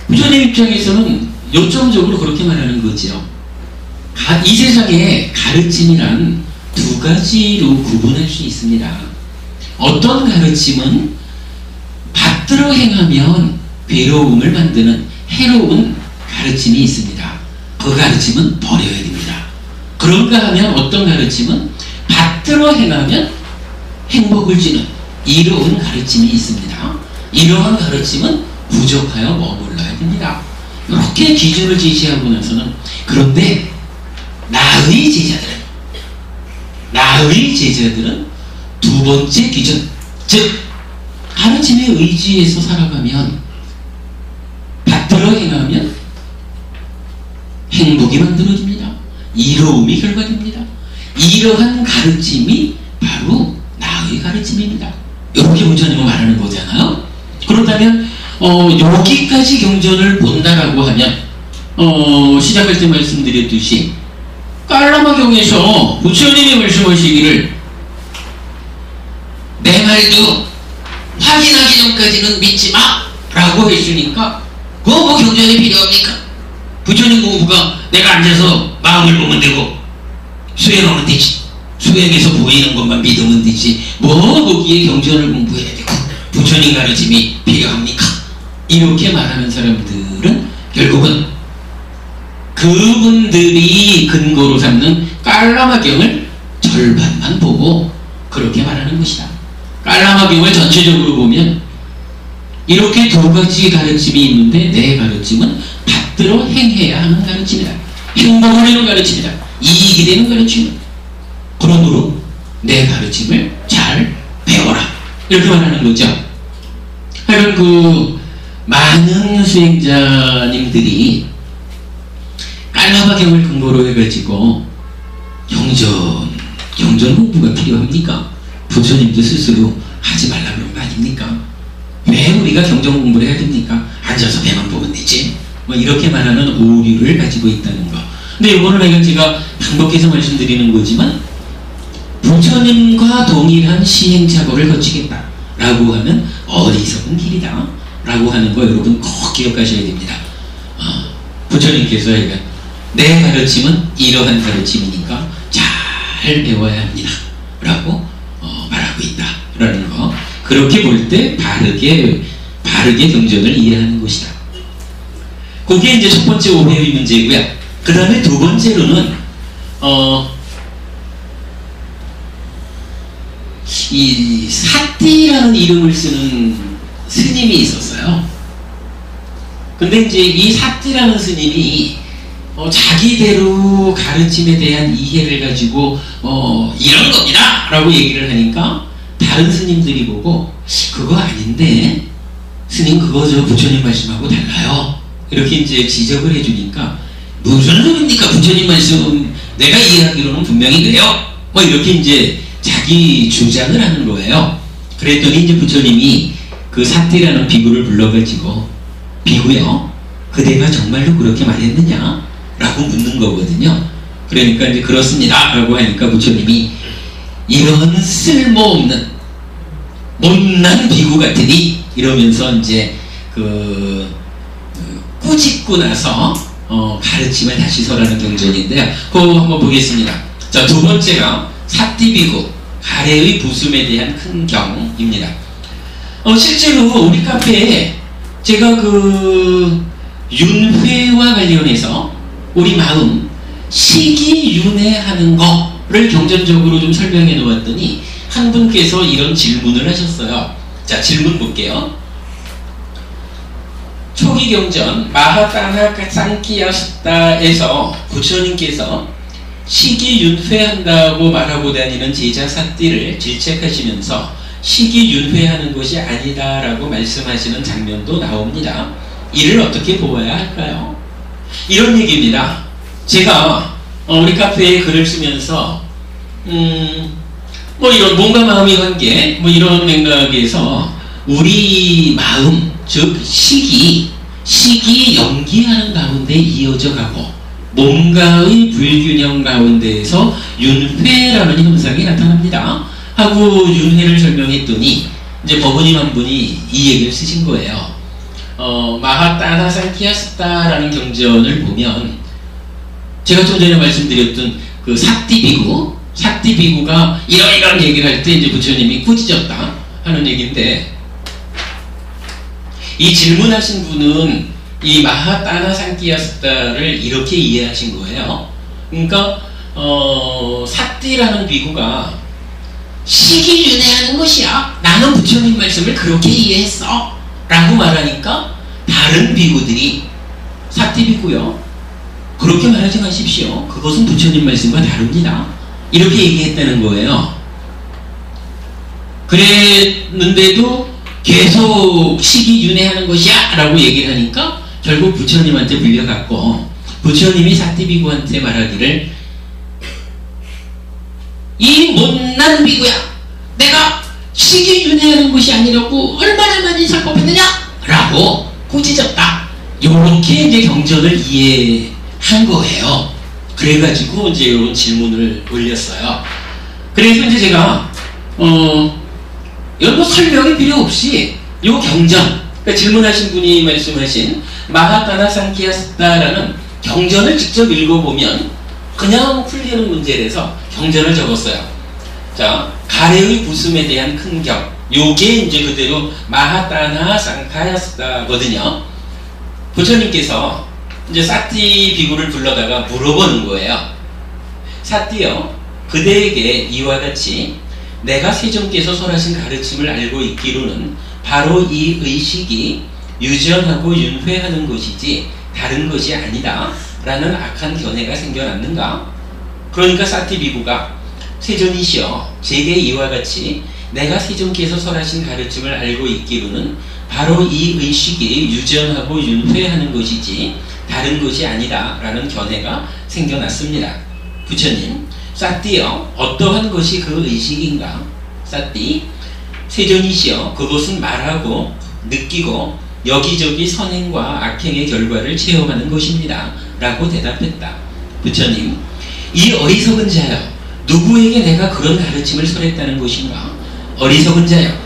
부처님 입장에서는 요점적으로 그렇게 말하는 거지요. 이 세상에 가르침이란 두 가지로 구분할 수 있습니다. 어떤 가르침은 받들어 행하면 괴로움을 만드는 해로운 가르침이 있습니다. 그 가르침은 버려야 됩니다. 그런가 하면 어떤 가르침은 받들어 행하면 행복을 주는 이로운 가르침이 있습니다. 이러한 가르침은 부족하여 머물러야 됩니다. 이렇게 기준을 제시하고 나서는, 그런데 나의 제자들은, 나의 제자들은 두 번째 기준, 즉 가르침에 의지해서 살아가면, 받들어 행하면 행복이 만들어집니다. 이로움이 결과됩니다. 이러한 가르침이 바로 나의 가르침입니다. 이렇게 부처님은 말하는 거잖아요. 그렇다면 여기까지 경전을 본다라고 하면 시작할 때 말씀드렸듯이 깔라마경에서 부처님이 말씀하시기를 내 말도 확인하기 전까지는 믿지 마 라고 했으니까 그거 뭐 경전이 필요합니까? 부처님 공부가 내가 앉아서 마음을 보면 되고 수행하면 되지, 수행해서 보이는 것만 믿으면 되지, 뭐 거기에 경전을 공부해야 되고 부처님 가르침이 필요합니까? 이렇게 말하는 사람들은 결국은 그분들이 근거로 삼는 깔라마경을 절반만 보고 그렇게 말하는 것이다. 깔라마경을 전체적으로 보면 이렇게 두 가지 가르침이 있는데 내 가르침은 받들어 행해야 하는 가르침이다. 행복을 내는 가르침이다. 이익이 되는 가르침이다. 그러므로 내 가르침을 잘 배워라. 이렇게 말하는 거죠. 하여간 그 많은 수행자님들이 깔라마경을 근거로 해가지고 경전 공부가 필요합니까? 부처님도 스스로 하지 말라 그런 거 아닙니까? 왜 우리가 경전 공부를 해야 됩니까? 앉아서 배만 보면 되지. 뭐 이렇게 말하는 오류를 가지고 있다는 거. 근데 이거는 제가 반복해서 말씀드리는 거지만 부처님과 동일한 시행착오를 거치겠다 라고 하면 어리석은 길이다 라고 하는 거 여러분 꼭 기억하셔야 됩니다. 부처님께서 내 가르침은 이러한 가르침이니까 잘 배워야 합니다 라고 말하고 있다 라는 거. 그렇게 볼 때 바르게 경전을 이해하는 것이다. 그게 이제 첫 번째 오해의 문제고요. 그 다음에 두 번째로는 이 사띠라는 이름을 쓰는 스님이 있었어요. 근데 이제 이 사띠라는 스님이 자기대로 가르침에 대한 이해를 가지고 이런 겁니다 라고 얘기를 하니까 다른 스님들이 보고 그거 아닌데 스님 그거 저 부처님 말씀하고 달라요 이렇게 이제 지적을 해주니까 무슨 소리입니까? 부처님 말씀 내가 이해하기로는 분명히 그래요 뭐 이렇게 이제 자기 주장을 하는 거예요. 그랬더니 이제 부처님이 그 사띠라는 비구를 불러가지고 비구요 그대가 정말로 그렇게 말했느냐 라고 묻는 거거든요. 그러니까 이제 그렇습니다 라고 하니까 부처님이 이런 쓸모없는 못난 비구 같으니 이러면서 이제 꾸짖고 나서 가르침을 다시 설하는 경전인데요. 그거 한번 보겠습니다. 자, 두 번째가 사띠비구 가래의 부숨에 대한 큰 경입니다. 실제로 우리 카페에 제가 윤회와 관련해서 우리 마음 시기윤회하는 거를 경전적으로 좀 설명해 놓았더니 한 분께서 이런 질문을 하셨어요. 자, 질문 볼게요. 초기 경전 마하따나 쌍키야스타에서 부처님께서 시기윤회한다고 말하고 다니는 제자 사띠를 질책하시면서 시기윤회하는 것이 아니다라고 말씀하시는 장면도 나옵니다. 이를 어떻게 보아야 할까요? 이런 얘기입니다. 제가 우리 카페에 글을 쓰면서 뭐 이런 몸과 마음의 관계 뭐 이런 맥락에서 우리 마음 즉 시기 연기하는 가운데 이어져 가고 몸과의 불균형 가운데에서 윤회라는 현상이 나타납니다 하고 윤회를 설명했더니 이제 법원님 한 분이 이 얘기를 쓰신 거예요. 마하따나상키야스타라는 경전을 보면 제가 좀 전에 말씀드렸던 그 사띠비구가 이런 얘기를 할 때 이제 부처님이 꾸짖었다 하는 얘기인데 이 질문하신 분은 이 마하따나상키야스타를 이렇게 이해하신 거예요. 그러니까 사띠라는 비구가 시기윤회하는 것이야. 나는 부처님 말씀을 그렇게 이해했어 라고 말하니까 다른 비구들이 사띠비구요 그렇게 말하지 마십시오. 그것은 부처님 말씀과 다릅니다 이렇게 얘기했다는 거예요. 그랬는데도 계속 시기윤회하는 것이야 라고 얘기를 하니까 결국 부처님한테 불려갔고, 부처님이 사띠비구한테 말하기를, 이 못난 비구야, 내가 시기윤회하는 것이 아니라고 얼마나 많이 살법했느냐 라고 꾸짖었다. 요렇게 이제 경전을 이해한 거예요. 그래가지고 이제 이런 질문을 올렸어요. 그래서 이제 제가 이런 거 설명이 필요 없이 요 경전, 그러니까 질문하신 분이 말씀하신 마하다나 상키야스타라는 경전을 직접 읽어보면 그냥 풀리는 문제라서 경전을 적었어요. 자, 가래의 부숨에 대한 큰 격, 요게 이제 그대로 마하다나 상카야스타거든요. 부처님께서 이제 사띠 비구를 불러다가 물어보는 거예요. 사띠여, 그대에게 이와 같이 내가 세존께서 설하신 가르침을 알고 있기로는 바로 이 의식이 유전하고 윤회하는 것이지 다른 것이 아니다 라는 악한 견해가 생겨났는가? 그러니까 사띠 비구가 세존이시여, 제게 이와 같이 내가 세존께서 설하신 가르침을 알고 있기로는 바로 이 의식이 유전하고 윤회하는 것이지 다른 것이 아니다 라는 견해가 생겨났습니다. 부처님, 사띠여, 어떠한 것이 그 의식인가? 사띠, 세존이시여, 그것은 말하고 느끼고 여기저기 선행과 악행의 결과를 체험하는 것입니다 라고 대답했다. 부처님, 이 어리석은 자여, 누구에게 내가 그런 가르침을 설했다는 것인가? 어리석은 자여,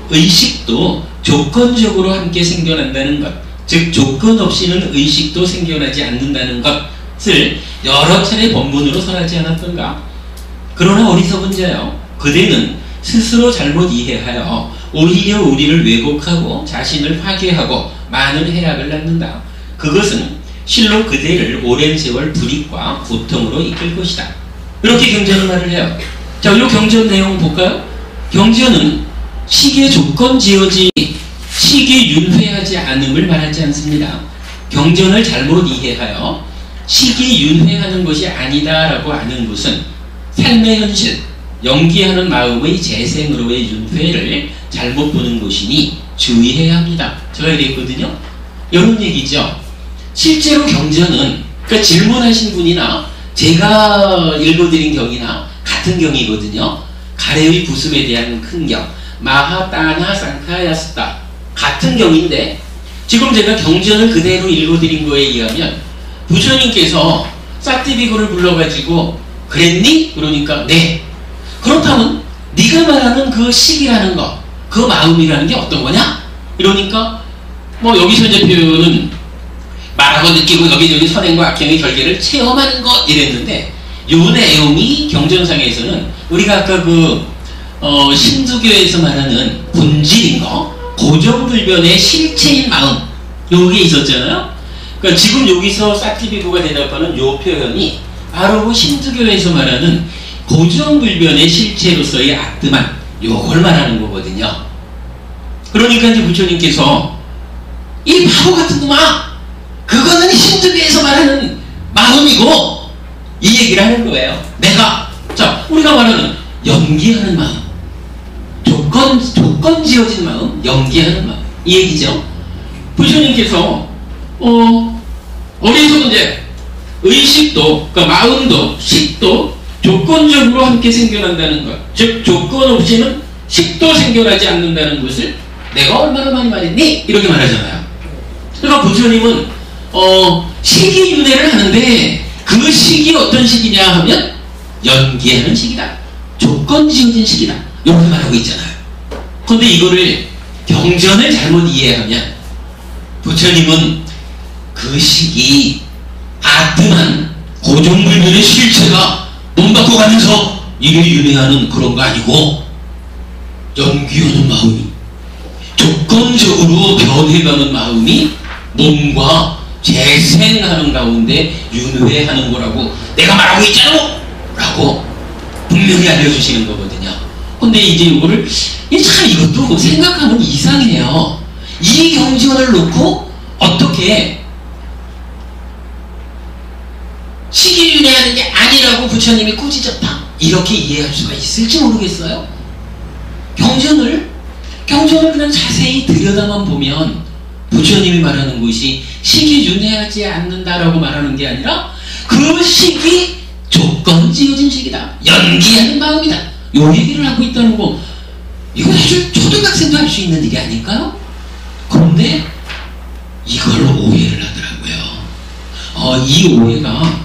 의식도 조건적으로 함께 생겨난다는 것, 즉 조건 없이는 의식도 생겨나지 않는다는 것을 여러 차례 법문으로 설하지 않았던가? 그러나 어리석은 자여, 그대는 스스로 잘못 이해하여 오히려 우리를 왜곡하고 자신을 파괴하고 많은 해악을 낳는다. 그것은 실로 그대를 오랜 세월 불이익과 고통으로 이끌 것이다. 이렇게 경전은 말을 해요. 자, 이 경전 내용 볼까요? 경전은 시기의 조건 지어지 시기 윤회하지 않음을 말하지 않습니다. 경전을 잘못 이해하여 시기 윤회하는 것이 아니다라고 하는 것은 삶의 현실, 연기하는 마음의 재생으로의 윤회를 잘못 보는 것이니 주의해야 합니다. 제가 이랬거든요. 이런 얘기죠. 실제로 경전은, 그러니까 질문하신 분이나 제가 읽어드린 경이나 같은 경이거든요. 가래의 부습에 대한 큰 경, 마하다나 상카야스타, 같은 경인데 지금 제가 경전을 그대로 읽어드린 거에 의하면 부처님께서 사띠비구를 불러가지고 그랬니? 그러니까 네. 그렇다면 네가 말하는 그 식이라는 거, 그 마음이라는 게 어떤 거냐? 이러니까 뭐 여기서 이제 표현은 말하고 느끼고 여기저기 선행과 악행의 결계를 체험하는 것 이랬는데, 요 내용이 경전상에서는 우리가 아까 그 신두교에서 말하는 본질인 거, 고정불변의 실체인 마음, 요게 있었잖아요. 그러니까 지금 여기서 사띠비구가 대답하는 요 표현이 바로 그 신두교에서 말하는 고정불변의 실체로서의 아뜨만, 요걸 말하는 거거든요. 그러니까 이제 부처님께서 이 바보 같은 놈아, 그거는 신두교에서 말하는 마음이고, 이 얘기를 하는 거예요. 내가, 자, 우리가 말하는 연기하는 마음, 조건 지어진 마음, 연기하는 마음, 이 얘기죠. 부처님께서 어디서 이제 의식도, 그러니까 마음도, 식도 조건적으로 함께 생겨난다는 것, 즉 조건 없이는 식도 생겨나지 않는다는 것을 내가 얼마나 많이 말했니? 이렇게 말하잖아요. 그러니까 부처님은 시기윤회를 하는데 그 식이 어떤 식이냐 하면 연기하는 식이다, 조건 지어진 식이다, 이렇게 말하고 있잖아요. 그런데 이거를 경전을 잘못 이해하면 부처님은 그 식이 아뜨만 고정불변의 실체가 몸 바꿔 가면서 이를 윤회하는 그런 거 아니고, 연기하는 마음이, 조건적으로 변해가는 마음이 몸과 재생하는 가운데 윤회하는 거라고 내가 말하고 있잖아! 라고 분명히 알려주시는 거거든요. 근데 이제 이거를, 참 이것도 생각하면 이상해요. 이 경전을 놓고 어떻게 시기윤회하는 게 아니라고 부처님이 꾸짖었다, 이렇게 이해할 수가 있을지 모르겠어요. 경전을 그냥 자세히 들여다만 보면 부처님이 말하는 것이 식이 윤회하지 않는다라고 말하는 게 아니라 그 식이 조건 지어진 식이다. 연기하는 마음이다. 요 얘기를 하고 있다는 거, 이건 아주 초등학생도 할 수 있는 일이 아닐까요? 그런데 이걸로 오해를 하더라고요. 이 오해가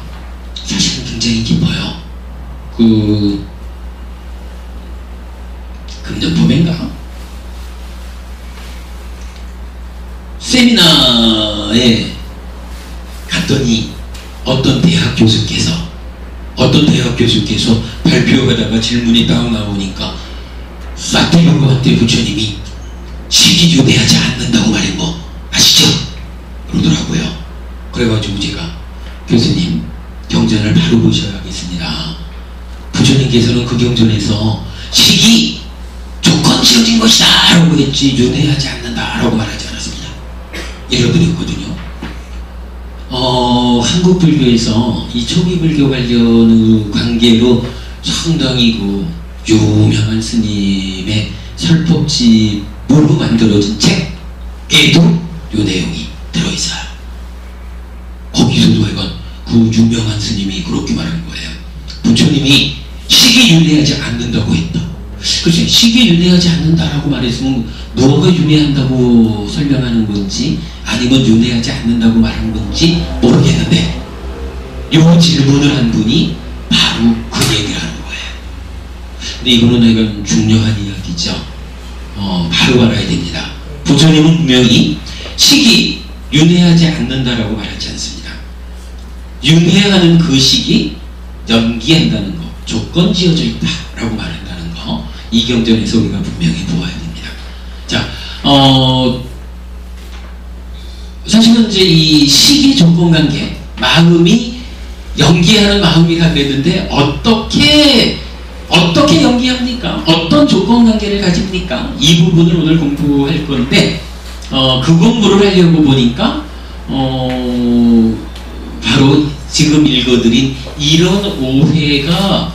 사실은 굉장히 깊어요. 금전법인가? 세미나에 갔더니 어떤 대학 교수께서 발표하다가 질문이 딱 나오니까 사토르고한테 부처님이 식이 윤회하지 않는다고 말한 거 아시죠? 그러더라고요. 그래가지고 제가 교수님 경전을 바로 보셔야겠습니다. 부처님께서는 그 경전에서 식이 조건 지어진 것이다 라고 했지 윤회하지 않는다 라고 말하지 않았습니다. 읽어드렸거든요. 한국 불교에서 이 초기 불교 관련 관계로 상당히 유명한 스님의 설법집으로 만들어진 책에도 요 내용이 들어있어요. 거기서도 이건 그 유명한 스님이 그렇게 말한 거예요. 부처님이 식이 윤회하지 않는다고 했다. 글쎄, 식이 윤회하지 않는다라고 말했으면 무엇가 윤회한다고 설명하는 건지 아니면 윤회하지 않는다고 말한 건지 모르겠는데, 요 질문을 한 분이 바로 그 얘기를 하는 거예요. 근데 이거는 중요한 이야기죠. 바로 알아야 됩니다. 부처님은 분명히 식이 윤회하지 않는다라고 말하지 않습니다. 윤회하는 그 식이 연기한다는 거, 조건 지어져 있다라고 말한다는 거, 이 경전에서 우리가 분명히 보아야 됩니다. 자, 사실은 이제 이 식의 조건관계, 마음이 연기하는 마음이라 그랬는데 어떻게 연기합니까? 어떤 조건관계를 가집니까? 이 부분을 오늘 공부할 건데, 그 공부를 하려고 보니까 바로 지금 읽어드린 이런 오해가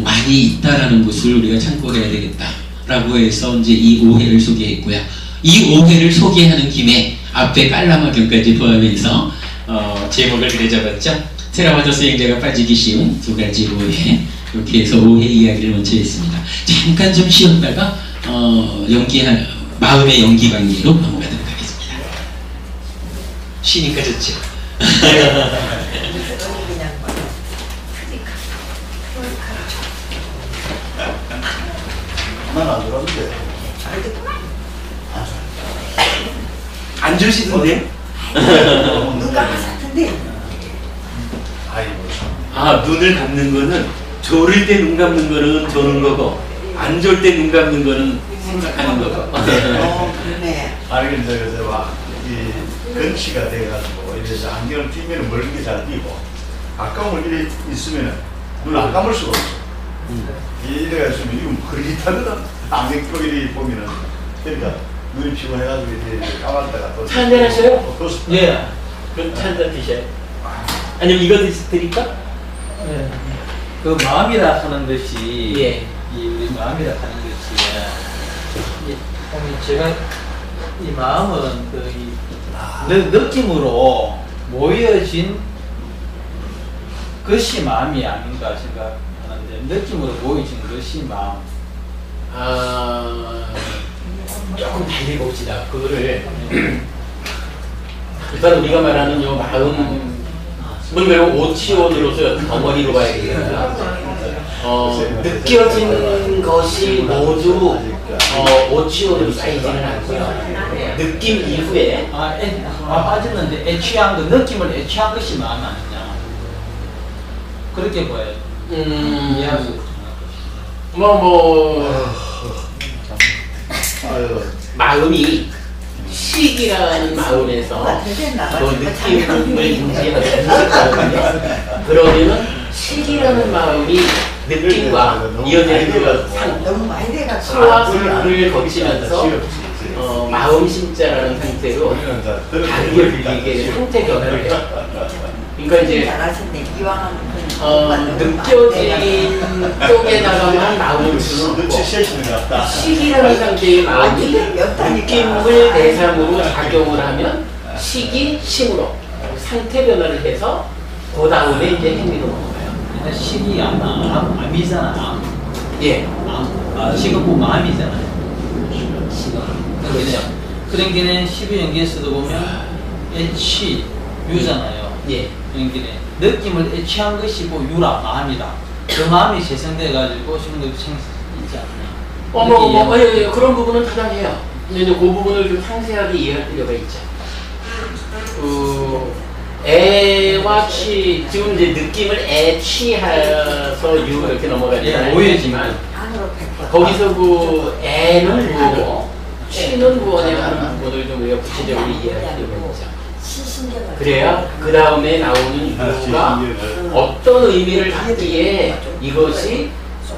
많이 있다라는 것을 우리가 참고해야 되겠다라고 해서 이제 이 오해를 소개했고요. 이 오해를 소개하는 김에 앞에 깔라마경까지 포함해서 제목을 그래 잡았죠. 테라와다 수행자가 빠지기 쉬운 두 가지 오해, 이렇게 해서 오해 이야기를 먼저 했습니다. 잠깐 좀 쉬었다가 마음의 연기 관계로 넘어가도록 하겠습니다. 쉬니까 좋죠. 난 안 들었는데. 안 주시던데? 눈 감아서 같은데. 아, 눈을 감는 거는 졸을 때 눈 감는 거는 조는 거고, 안 졸 때 눈 감는 거는 생각하는 거고. 그러네. 아니 근데 그래서 막이 근치가 돼가지고 이래서 안경을 끼면 멀게 잘 띄고 가까움을 이래 있으면 눈 안 감을 수가 없어. 이래가 있으면 이거 흐릿하거든. 안경 끼고 이래 보면은. 그러니까 눈이 피곤해가지고 이제 감았다가 또. 차 한잔 하셔요? 또 예. 그럼 차 한잔 드셔요. 아니면 이거 드릴까? 네. 그 마음이라 하는 것이, 예. 이 우리 마음이라 하는 것이, 보면 제가 이 마음은 느낌으로 모여진 것이 마음이 아닌가 생각하는데, 느낌으로 모여진 것이 마음. 조금 달리 봅시다. 그거를 일단 우리가 말하는 요 마음, 물론 오치원으로서 덩어리로 봐야 되겠다. 느껴진 것이 모두 오치원으로 쌓이지는 않고요. 느낌 이후에 빠졌는데 애취한 거, 느낌을 애취한 것이 마음 아니냐, 그렇게 보여요. 이해할 수 마음이 식이라는 마음에서 그 느낌을 인지하거든요. 그러면은 식이라는 마음이 느낌과 이어지는 그 너무 많이 돼가지고. 소화를 거치면서 마음 심자라는 상태로 다르게 들리게 상태 변화를 해요. 그러니까 이제 잘하셨네. 이왕하면 느껴진 쪽에다가만 마음을 주는 눈치 거. 채시는 것 같다. 식이라는 상태의 마음이 느낌을 대상으로 작용을 하면 식이 식으로 상태 변화를 해서 그 다음에 이제 행위로 넘어가요. 근데 식이 암이잖아. 암. 예. 식은 뭐 마음이잖아요. 식은. 그러니까 12연기에서도 보면 애치, 유잖아요. 예. 그러니까 느낌을 애취한 것이 뭐 유라, 마음이다. 그 마음이 재생돼가지고 식물이 있지 않나. 예, 그런 부분은 타당해요. 근데 이제 그 부분을 좀 상세하게 이해할 필요가 있죠. 애와 취, 지금 이제 느낌을 애취해서 유 이렇게 넘어가잖아요. 오해지만 안으로 100%. 거기서 그 애는 무엇고 취는 무엇이라는 부분을 좀 우리가 구체적으로 이해할 필요가 있죠. 시신경을. 그래야 그 다음에 나오는 유가 어떤 의미를 갖기에 이것이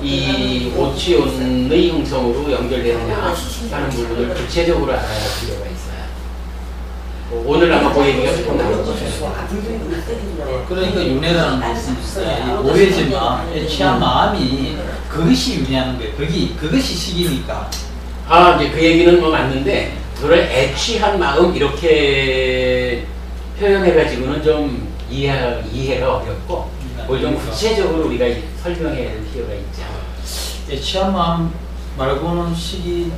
이 오치온의 형성으로 연결되느냐 하는 부분을 구체적으로 알아야 할 필요가 있어요. 오늘 아마 그 얘기가 조금 나올 거예요. 그러니까 윤회라는 것은 오해지만 애취한 마음이 그것이 윤회하는 거예요. 그것이 식이니까. 이제 그 얘기는 뭐 맞는데 그걸 애취한 마음 이렇게 표현해가지고는 좀 이해가 어렵고 그걸 좀 구체적으로 우리가 설명해야 될 필요가 있죠. 애취한 마음 말고는 식이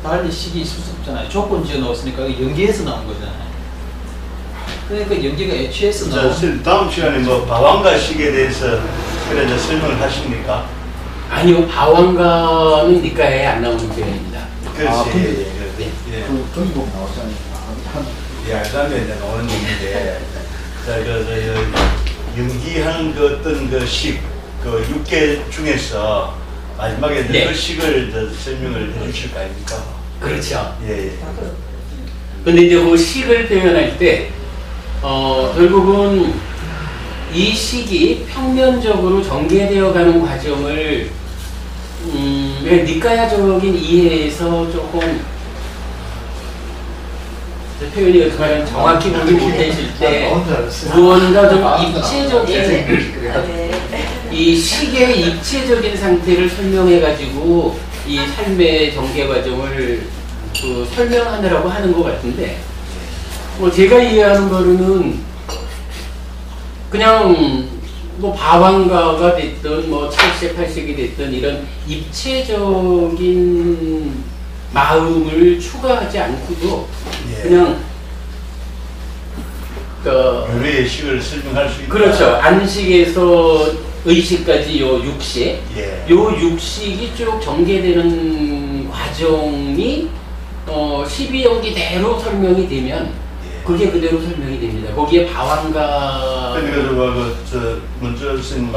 달리 식이 있을 수 없잖아요. 조건 지어 넣었으니까 연기에서 나온 거잖아요. 그러니까 연기가 애취해서 나온. 다음 시간에 뭐 바왕과 식에 대해서 그래서 설명을 하십니까? 아니요, 바왕가는 니까에 안 나오는 표현입니다. 그렇지. 예. 경기복 나오잖아요. 예, 그 다음에 이제 나오는 얘기인데, 연기하는 그 어떤 그 식, 그 6개 중에서 마지막에 네. 그 식을 설명을 해 주실 거 아닙니까? 그렇죠. 예. 근데 이제 그 식을 표현할 때, 결국은 이 식이 평면적으로 전개되어 가는 과정을, 니까야적인 이해에서 조금, 표현이 과연 정확히 보기 못하실 때, 무언가 좀 입체적인, 이 식의 입체적인 상태를 설명해가지고, 이 삶의 전개 과정을 설명하느라고 하는 것 같은데, 제가 이해하는 바로는 그냥 뭐 바왕가가 됐든 뭐 7세, 8세기 됐든 이런 입체적인 마음을 추가하지 않고도 그냥 유래의 식을 설명할 수 있다. 그렇죠. 안식에서 의식까지 요 육식, 예. 요 육식이 쭉 전개되는 과정이 12연기대로 설명이 되면 그게 그대로 설명이 됩니다. 거기에 바왕가. 먼저 선생님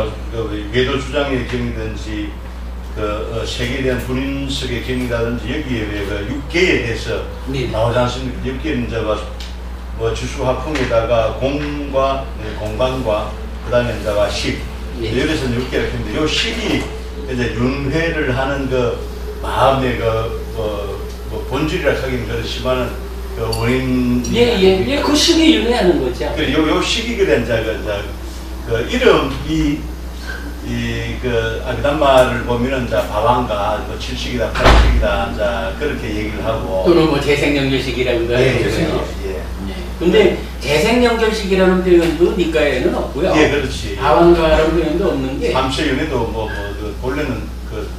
외도 주장의 경이든지 색에 대한 분석의 경이라든지 여기에 왜 6개에 대해서 네. 나오지 않습니까? 6개는 뭐 주수화풍에다가 공과 공간과 그다음에 이제가 식. 네. 여기서는 6개라 했는데 요 식이 이제 윤회를 하는 그 마음의 뭐 본질이라 하기는 그렇지만은 그 원인. 예, 그 식이 윤회하는 거죠. 요 식이 그래 그 이름이 아그담마를 보면은 바왕가 뭐 7식이다 8식이다 그렇게 얘기를 하고 또는 뭐 재생연결식이라고도 하죠. 예. 근데 재생연결식이라는 표현도 니까에는 없고요. 예, 그렇지. 바왕가라는 표현도 없는 게. 삼세윤회도 본래는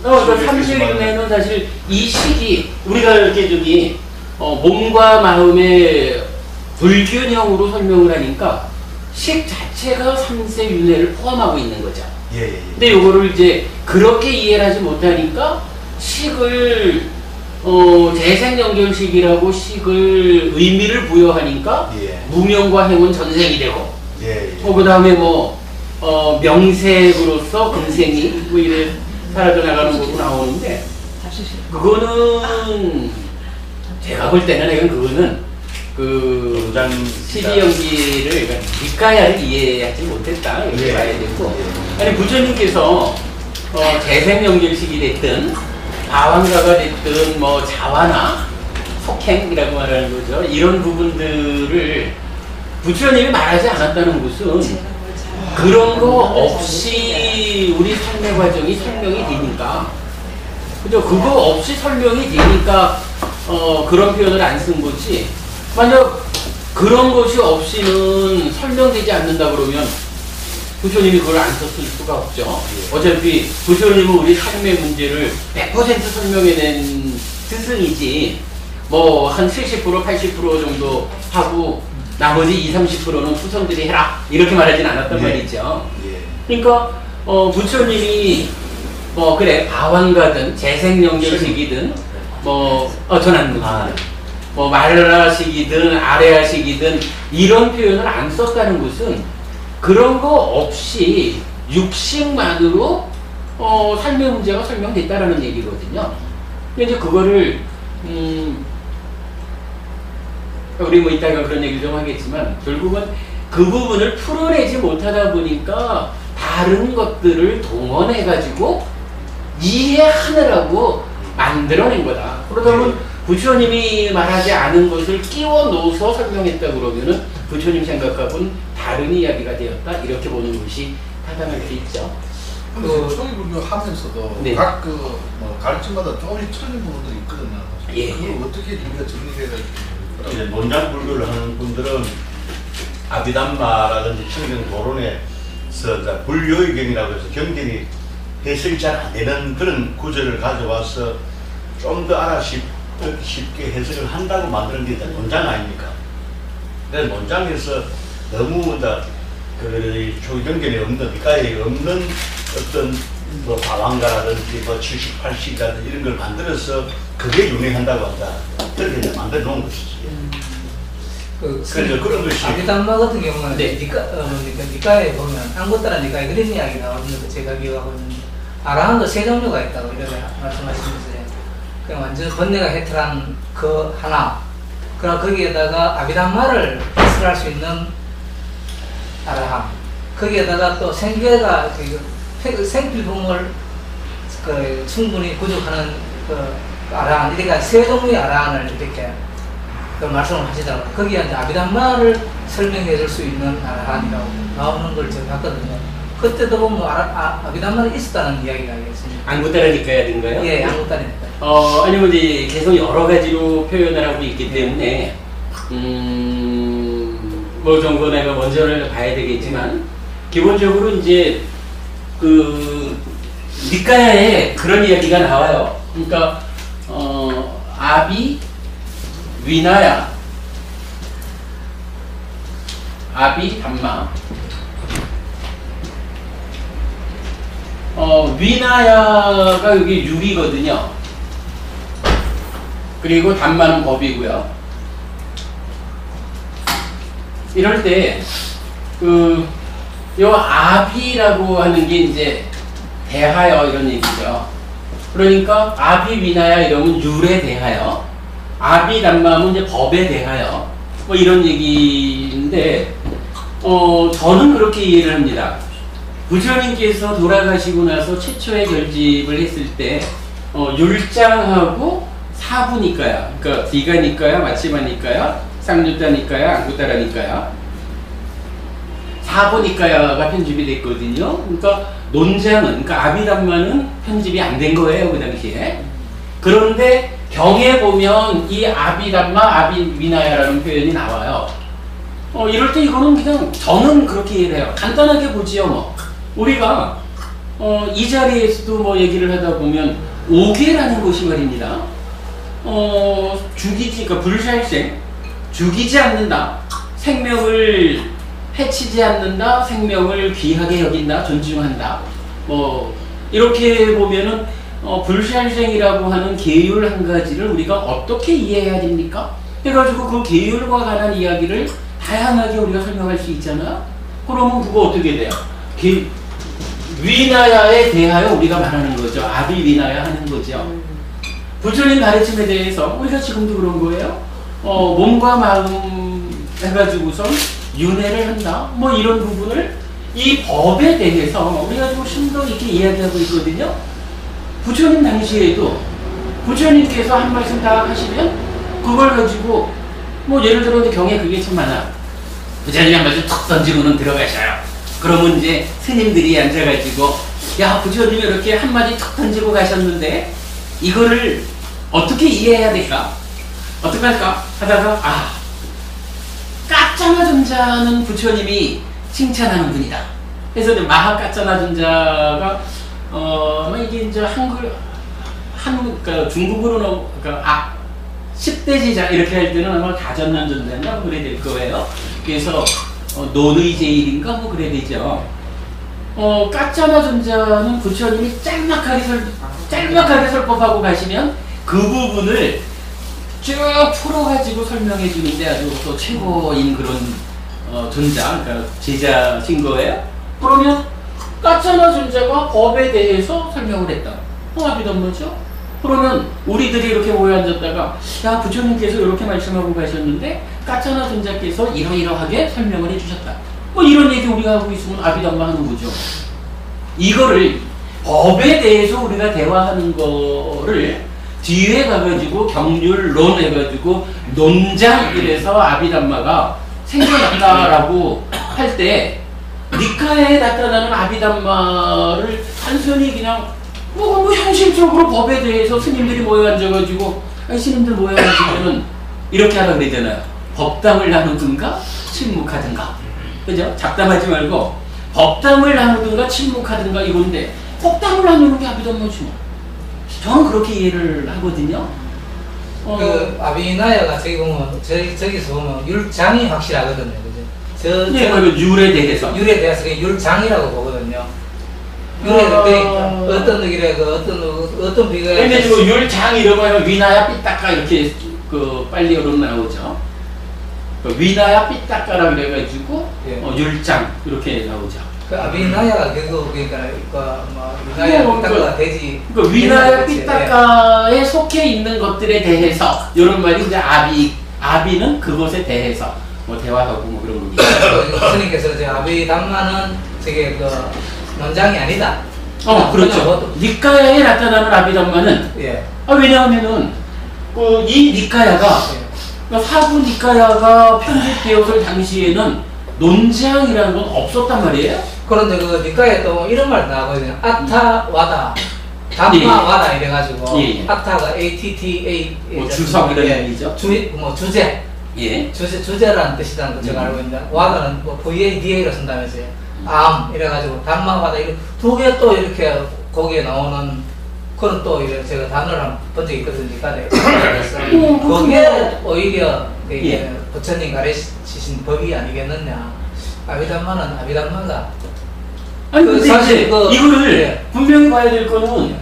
삼세윤회는 사실 이 식이 우리가 이렇게 몸과 마음의 불균형으로 설명을 하니까 식 자체가 삼세윤회를 포함하고 있는 거죠. 예. 근데 요거를 이제 그렇게 이해를 하지 못하니까 식을 재생연결식이라고 식을 의미를 부여하니까 무명과 행운 전생이 되고 그 다음에 명색으로서 금생이 뭐 이래 사라져 나가는 거로 나오는데 그거는 제가 볼 때는 그거는 그 12연기를 니까야를 이해하지 못했다 이렇게 봐야 되고 아니 부처님께서 재생연결식이 됐든 바왕가가 됐든 뭐 자화나 속행이라고 말하는 거죠. 이런 부분들을 부처님이 말하지 않았다는 것은 그런 거 없이 우리 삶의 과정이 설명이 되니까, 그죠? 그거 없이 설명이 되니까 그런 표현을 안 쓴 거지. 만약 그런 것이 없이는 설명되지 않는다 그러면 부처님이 그걸 안 썼을 수가 없죠. 어차피 부처님은 우리 삶의 문제를 100% 설명해낸 스승이지, 뭐 한 70%, 80% 정도 하고 나머지 20, 30%는 후손들이 해라 이렇게 말하진 않았단 말이죠. 그러니까 부처님이 뭐 그래 바완가든 재생연결식이든 전환 뭐 말하시기든 아래하시기든 이런 표현을 안 썼다는 것은 그런 거 없이 육식만으로 삶의 문제가 설명됐다라는 얘기거든요. 근데 이제 그거를 우리 뭐 이따가 그런 얘기 좀 하겠지만 결국은 그 부분을 풀어내지 못하다 보니까 다른 것들을 동원해가지고 이해하느라고 만들어낸 거다. 그러다 보면 부처님이 말하지 않은 것을 끼워 넣어서 설명했다 그러면은 부처님 생각하고는 다른 이야기가 되었다. 이렇게 보는 것이 타당할 수 있죠. 소위불교 하면서도 네. 각 가르침마다 조금씩 틀린 부분들이 있거든요. 예, 그걸 예. 어떻게 우리가 정리해야 될지. 이제 논장 불교를 하는 분들은 아비담마라든지 청경 도론에서 불요의경이라고 해서 경전이 해석이 잘 안 되는 그런 구절을 가져와서 좀 더 쉽게 해석을 한다고 만드는 게 논장 아닙니까? 그래서 논장에서 너무 그 초경전에 없는, 니까에 없는 어떤 뭐 바왕가라든지 뭐 70, 80이라든지 이런 걸 만들어서 그게 유행한다고 한다. 그렇게 만들어 놓은 것이지. 그래서 그런 것이 아비담마 같은 경우는 네. 니까에 보면 안고따라 니까에 그런 이야기 나오는 거 제가 기억하고 있는데 아라한도 세 종류가 있다고 이렇게 말씀하시면서요. 그냥 완전 번뇌가 해탈한 그 하나, 그럼 거기에다가 아비담마를 해설할 수 있는 아라함, 거기에다가 또 생계가 생필품을 충분히 구족하는 그 아라한, 그러니까 세 종류의 아라한을 이렇게 그 말씀을 하시다가 거기에 이제 아비담마를 설명해 줄 수 있는 아라한이라고 나오는 걸 제가 봤거든요. 그때도 보면 아비담마는 있었다는 이야기가 있습니다. 안구따라니까야든가요? 예, 안구따라니까. 아니면 이제 계속 여러 가지로 표현을 하고 있기 때문에 뭐 정도 내가 먼저를 봐야 되겠지만 기본적으로 이제 그 니까야에 그런 이야기가 나와요. 그러니까 아비 위나야, 아비 담마. 위나야가 여기 육이거든요. 그리고 담마는 법이고요. 이럴 때 요 아비라고 하는 게 이제 대하여 이런 얘기죠. 그러니까 아비 위나야 이러면 율에 대하여, 아비 담마는 이제 법에 대하여 뭐 이런 얘기인데 저는 그렇게 이해를 합니다. 부처님께서 돌아가시고 나서 최초의 결집을 했을 때 율장하고 사부니까야, 그러니까 디가니까야, 마치마니까야, 쌍유타니까야, 안구따라니까야, 사부니까야가 편집이 됐거든요. 그러니까 논장은, 그러니까 아비담마는 편집이 안 된 거예요, 그 당시에. 그런데 경에 보면 이 아비담마, 아비위나야라는 표현이 나와요. 이럴 때 이거는 그냥 저는 그렇게 이해를 해요. 간단하게 보지요, 뭐. 우리가 이 자리에서도 뭐 얘기를 하다 보면 오계라는 것이 말입니다. 그러니까 불살생, 죽이지 않는다, 생명을 해치지 않는다, 생명을 귀하게 여긴다, 존중한다. 뭐 이렇게 보면은 불살생이라고 하는 계율 한 가지를 우리가 어떻게 이해해야 됩니까? 해가지고 그 계율과 관한 이야기를 다양하게 우리가 설명할 수 있잖아요. 그러면 그거 어떻게 돼요? 위나야에 대하여 우리가 말하는 거죠. 아비 위나야 하는 거죠. 부처님 가르침에 대해서 우리가 지금도 그런 거예요. 몸과 마음 해가지고선 윤회를 한다. 뭐 이런 부분을 이 법에 대해서 우리가 좀 심도 있게 이야기하고 있거든요. 부처님 당시에도 부처님께서 한 말씀 다 하시면 그걸 가지고 뭐 예를 들어 경에 그게 참 많아. 부처님이 한 말씀 툭 던지고는 들어가셔요. 그러면 이제 스님들이 앉아가지고 야 부처님이 이렇게 한마디 툭 던지고 가셨는데 이거를 어떻게 이해해야 될까? 어떻게 할까? 하다가 까짜나 존자는 부처님이 칭찬하는 분이다. 그래서 이제 마하까짜나 존자가 이게 이제 그러니까 중국어로는 그러니까 10대 제자 이렇게 할 때는 아마 가전난 존자인가 그래야 될 거예요. 그래서 논의 제일인가 뭐 그래야 되죠. 까짜나 존자는 부처님이 짤막하게 설법하고 가시면 그 부분을 쭉 풀어가지고 설명해 주는데 아주 또 최고인 그런 존자, 그러니까 제자신 거예요. 그러면 까짜나 존자가 법에 대해서 설명을 했다. 아비담마죠? 그러면 우리들이 이렇게 모여 앉았다가 야 부처님께서 이렇게 말씀하고 가셨는데 까짜나 존자께서 이러이러하게 설명을 해주셨다. 뭐 이런 얘기 우리가 하고 있으면 아비담마 하는 거죠. 이거를 법에 대해서 우리가 대화하는 거를 뒤에 가가지고 경률론 해가지고 논장 이래서 아비담마가 생겨났다라고 할 때 니카에 나타나는 아비담마를 단순히 그냥 뭐 현실적으로 법에 대해서 스님들이 모여 앉아가지고 스님들 모여 앉으면은 이렇게 하라 그러잖아요. 법담을 나누든가 침묵하든가, 그죠? 잡담하지 말고 법담을 나누든가 침묵하든가 이건데 법담을 나누는 게 아비담마지 뭐. 저는 그렇게 이해를 하거든요. 그 아비나야가 저기 보면 저기서 보면 율장이 확실하거든요, 그죠? 네, 율에 대해서 그 율장이라고 보거든요. 율에 그러니까 어떤 길에 어떤 비가 근데 지금 율장 이러면 위나야 삐딱가 이렇게 빨리 여론 나오죠. 위나야 삐딱가라 그래가지고 율장 이렇게 나오죠. 그 아비나야가 그러니까 위나야 삐딱가가 되지. 그 위나야 삐딱가에 속해 있는 것들에 대해서 이런 말이 이제 아비는 그것에 대해서 뭐 대화하고 뭐 그런 거죠. 스님께서 저 아비담마는 저게 논장이 아니다. 그렇죠. 니카야에 나타나는 아비담마는 왜냐하면은 이 니카야가 사부 니카야가 편집되었을 당시에는 논장이라는 건 없었단 말이에요. 그런데 그 니카야에 또 이런 말 나오거든요. 아타 와다, 담마 와다 이래가지고 아타가 ATTA 주석이라는 얘기죠. 주제. 주제라는 뜻이라는 거 제가 알고 있는데 와다는 VADA로 쓴다면서요. 이래가지고 담마 와다 두 개 또 이렇게 거기에 나오는 그런 또 이런 제가 단어를 한번 본 적이 있거든요. 그래서 거기에 오히려 부처님 가르치신 법이 아니겠느냐. 아비담마가 근데 사실 이거를 분명히 봐야 될 거는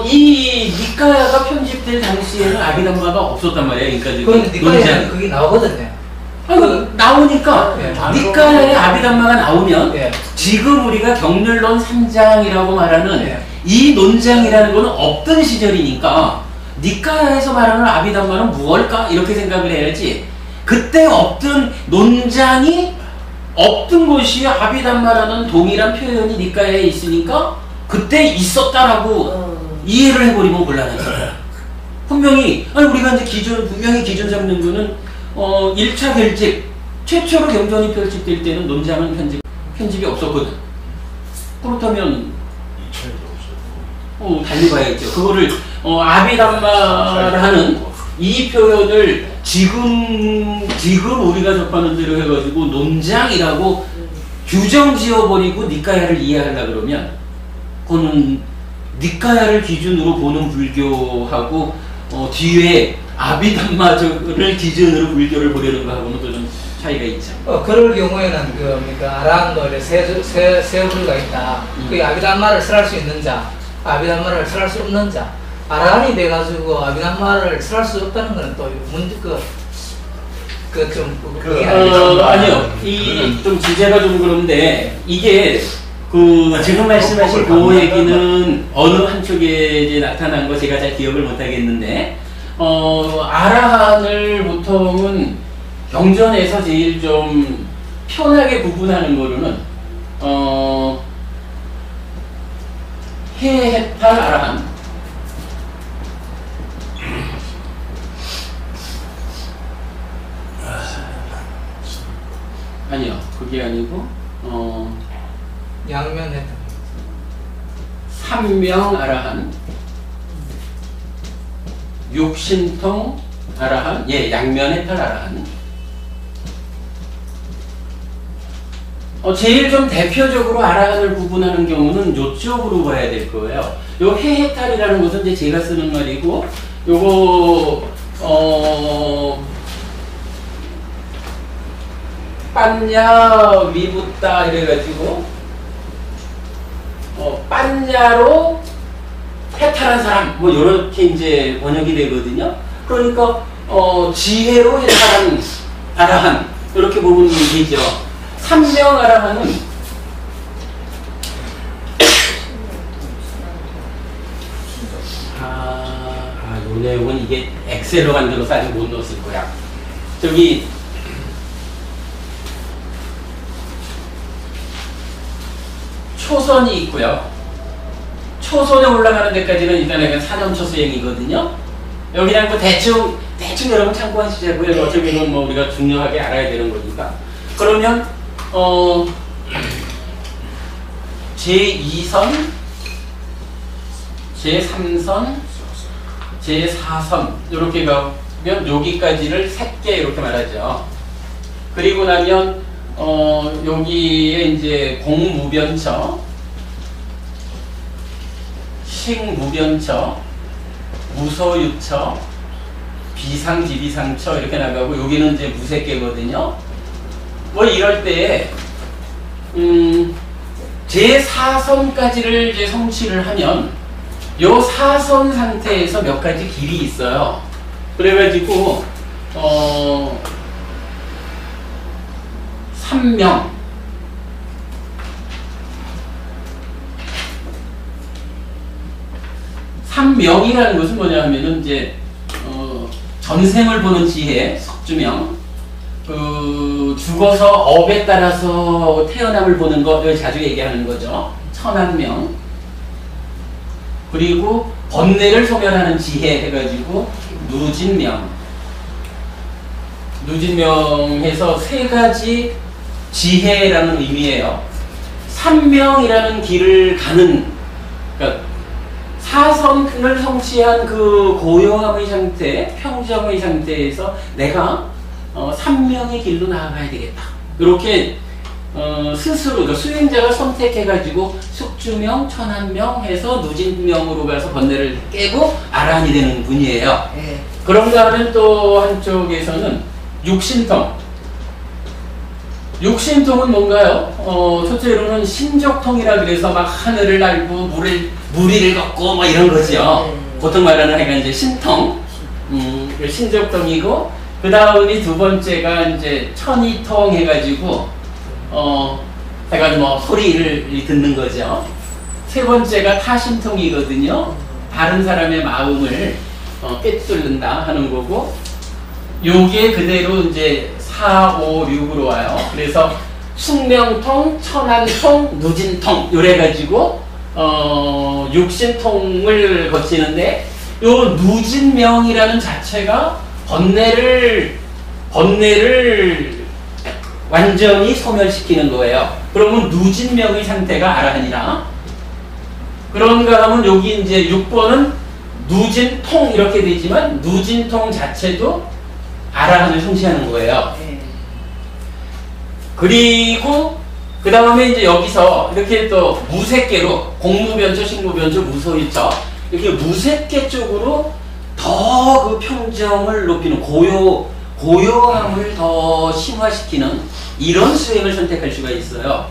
이 니카야가 편집될 당시에는 아비담마가 없었단 말이에요. 그런데 니카야는 그게 나오거든요. 나오니까 니카야에 아비담마가 나오면 지금 우리가 경률론 3장이라고 말하는 이 논장이라는 거는 없던 시절이니까 니카야에서 말하는 아비담마는 무엇일까? 이렇게 생각을 해야지. 그때 없던 논장이 없던 것이 아비담마라는 동일한 표현이 니카야에 있으니까 그때 있었다라고 이해를 해버리면 곤란하죠. 분명히 우리가 이제 분명히 기준 잡는 거는 1차 결집 최초로 경전이 펼집될 때는 논장은 편집이 없었거든. 그렇다면 달리 봐야겠죠. 그거를 아비담마라는 이 표현을 지금 우리가 접하는 대로 해가지고 논장이라고 규정 지어버리고 니카야를 이해하려 그러면 그거는 니카야를 기준으로 보는 불교하고 뒤에 아비담마를 기준으로 불교를 보려는 거하고는 또 좀 차이가 있죠. 그럴 경우에는 그러니까 아라한도 세 부류가 있다. 그 아비담마를 설할 수 있는 자, 아비담마를 설할 수 없는 자. 아라한이 돼가지고 아비담마를 설할 수 없다는 거는 또 문제 아니요. 좀 주제가 좀 그런데 이게 지금 말씀하신 그 얘기는 어느 한쪽에 이제 나타난 거 제가 잘 기억을 못 하겠는데 아라한을 보통은 경전에서 제일 좀 편하게 구분하는 거로는 해해탈 아라한, 아니요, 그게 아니고 양면 해탈. 삼명 아라한, 육신통 아라한, 예, 양면 해탈 아라한. 제일 좀 대표적으로 아라한을 구분하는 경우는 요쪽으로 봐야 될 거예요. 요 해해탈이라는 것은 이제 제가 쓰는 말이고, 요거 빤야 위붓다 이래가지고 빤야로 해탈한 사람 뭐 이렇게 이제 번역이 되거든요. 그러니까 지혜로 해탈한 아라한 이렇게 보면 되죠. 삼명 아라한은 요 내용은 이게 엑셀로 만들어서 아직 못 넣었을 거야. 저기 초선이 있고요. 초선에 올라가는 데까지는 일단 그냥 4점초 수행이거든요. 여기 그냥 뭐 대충 여러분 참고하시자고요. 어차피 이건 뭐 우리가 중요하게 알아야 되는 거니까. 그러면 제2선, 제3선, 제4선 이렇게 가면 여기까지를 3개 이렇게 말하죠. 그리고 나면 여기에 이제 공무변처, 식무변처, 무소유처, 비상지비상처 이렇게 나가고 여기는 이제 무색계거든요. 뭐 이럴 때 제4선까지를 이제 성취를 하면 요 4선 상태에서 몇 가지 길이 있어요. 그래가지고 3명 삼명이라는 것은 뭐냐 하면은 이제 전생을 보는 지혜 석주명, 죽어서 업에 따라서 태어남을 보는 거 자주 얘기하는 거죠. 천한명. 그리고 번뇌를 소멸하는 지혜 해가지고 누진명. 누진명해서 3가지 지혜라는 의미예요. 삼명이라는 길을 가는, 그러니까 4선을 성취한 그 고요함의 상태, 평정의 상태에서 내가 3명의 길로 나아가야 되겠다. 이렇게 스스로 그러니까 수행자가 선택해가지고 숙주명, 천한명 해서 누진명으로 가서 번뇌를 깨고 아라한이 되는 분이에요. 네. 그런가 하면 또 한쪽에서는 육신통. 육신통은 뭔가요? 첫째로는 신적통이라 그래서 막 하늘을 날고 무리를 걷고 뭐 이런 거죠. 보통 말하는 애가 이제 신통, 신적통이고, 그 다음이 두 번째가 이제 천이통 해가지고, 약간 뭐 소리를 듣는 거죠. 세 번째가 타심통이거든요. 다른 사람의 마음을 꿰뚫는다 하는 거고, 요게 그대로 이제 4, 5, 6으로 와요. 그래서 숙명통, 천한통, 누진통 요래가지고 육신통을 거치는데 요 누진명이라는 자체가 번뇌를 완전히 소멸시키는 거예요. 그러면 누진명의 상태가 아라한이라. 그런가 하면 여기 이제 6번은 누진통 이렇게 되지만 누진통 자체도 아라한을 성취하는 거예요. 그리고 그 다음에 이제 여기서 이렇게 또 무색계로 공무변처, 식무변처, 무소유처 이렇게 무색계 쪽으로 더 그 평정을 높이는 고요함을 더 심화시키는 이런 수행을 선택할 수가 있어요.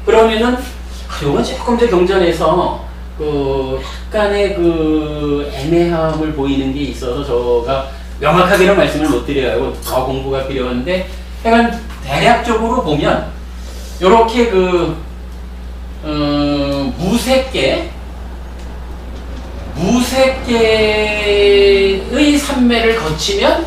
그러면은 이건 조금 더 경전에서 그 약간의 그 애매함을 보이는 게 있어서 제가 명확하게는 말씀을 못 드려요. 더 공부가 필요한데 약간 대략적으로 보면 요렇게 그 무색계의 삼매를 거치면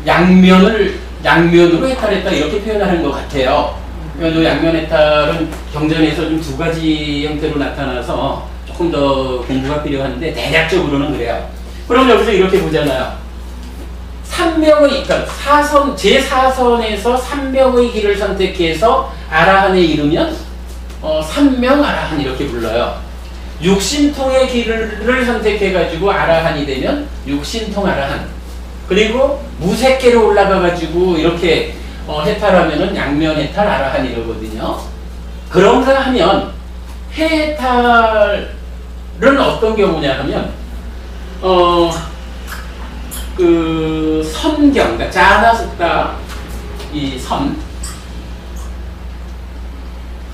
양면으로 해탈했다 이렇게 표현하는 것 같아요. 그래서 양면 해탈은 경전에서 좀 2가지 형태로 나타나서 조금 더 공부가 필요한데 대략적으로는 그래요. 그럼 여기서 이렇게 보잖아요. 3명의, 그러니까 제4선에서 3명의 길을 선택해서 아라한에 이르면 3명 아라한 이렇게 불러요. 육신통의 길을 선택해가지고 아라한이 되면 육신통 아라한. 그리고 무색계로 올라가가지고 이렇게 해탈하면은 양면 해탈 아라한 이러거든요. 그런가 하면 해탈은 어떤 경우냐 하면 그 선경, 그러니까 자나숫다 이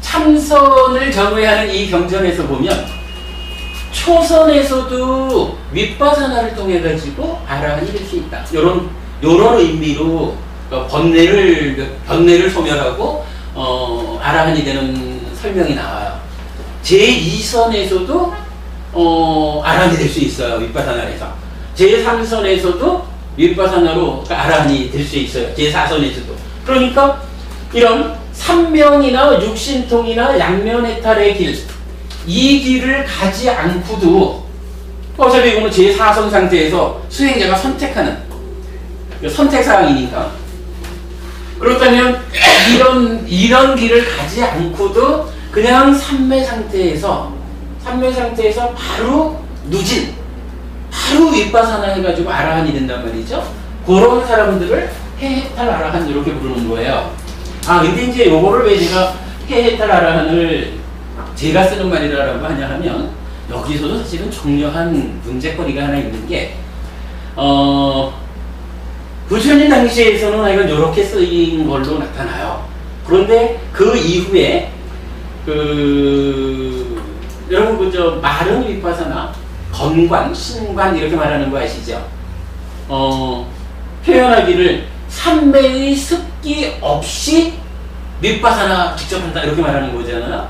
참선을 정의하는 이 경전에서 보면 초선에서도 윗바사나를 통해 가지고 아라한이 될 수 있다. 요런 의미로 번뇌를 소멸하고 아라한이 되는 설명이 나와요. 제2선에서도 아라한이 될 수 있어요. 윗바사나에서. 제3선에서도 윗바사나로 아라한이 될 수 있어요. 제4선에서도. 그러니까 이런 삼명이나 육신통이나 양면해탈의 길, 이 길을 가지 않고도 어차피 이거는 제4선 상태에서 수행자가 선택하는 선택사항이니까, 그렇다면 이런 길을 가지 않고도 그냥 삼매 상태에서 바로 누진, 바로 윗바사나 해가지고 아라한이 된단 말이죠. 그런 사람들을 해해탈 아라한 이렇게 부르는 거예요. 근데 이제 요거를 왜 제가 해해탈 아라한을 제가 쓰는 말이라고 하냐 하면, 여기서도 사실은 중요한 문제거리가 하나 있는 게, 부처님 당시에서는 이건 이렇게 쓰인 걸로 나타나요. 그런데 그 이후에 여러분 그저 마른 윗바사나, 건관, 신관 이렇게 말하는 거 아시죠? 표현하기를 삼매의 습기 없이 윗바사나 직접 한다 이렇게 말하는 거잖아요.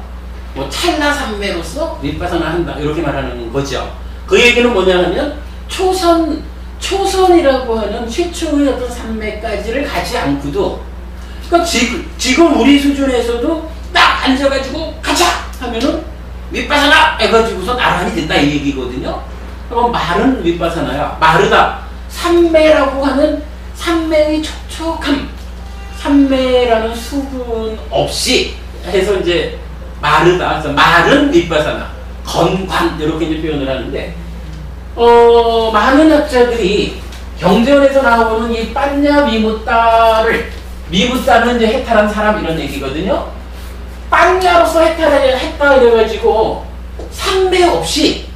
뭐 찰나 삼매로서 윗바사나 한다 이렇게 말하는 거죠. 그 얘기는 뭐냐 하면 초선이라고 하는 최초의 어떤 삼매까지를 가지 않고도, 그러니까 지금 우리 수준에서도 딱 앉아가지고 가자 하면은 윗바사나 해가지고서 아라한이 된다 이 얘기거든요. 그럼 마른 윗바사나야. 마르다. 삼매라고 하는 삼매의 촉촉함, 삼매라는 수분 없이 해서 이제 마르다. 그래서 마른 윗바사나, 건관 이렇게 이제 표현을 하는데, 많은 학자들이 경전에서 나오는 이 빠냐 미무따는 이제 해탈한 사람 이런 얘기거든요. 빠냐로서 해탈을 했다 이래가지고 삼매 없이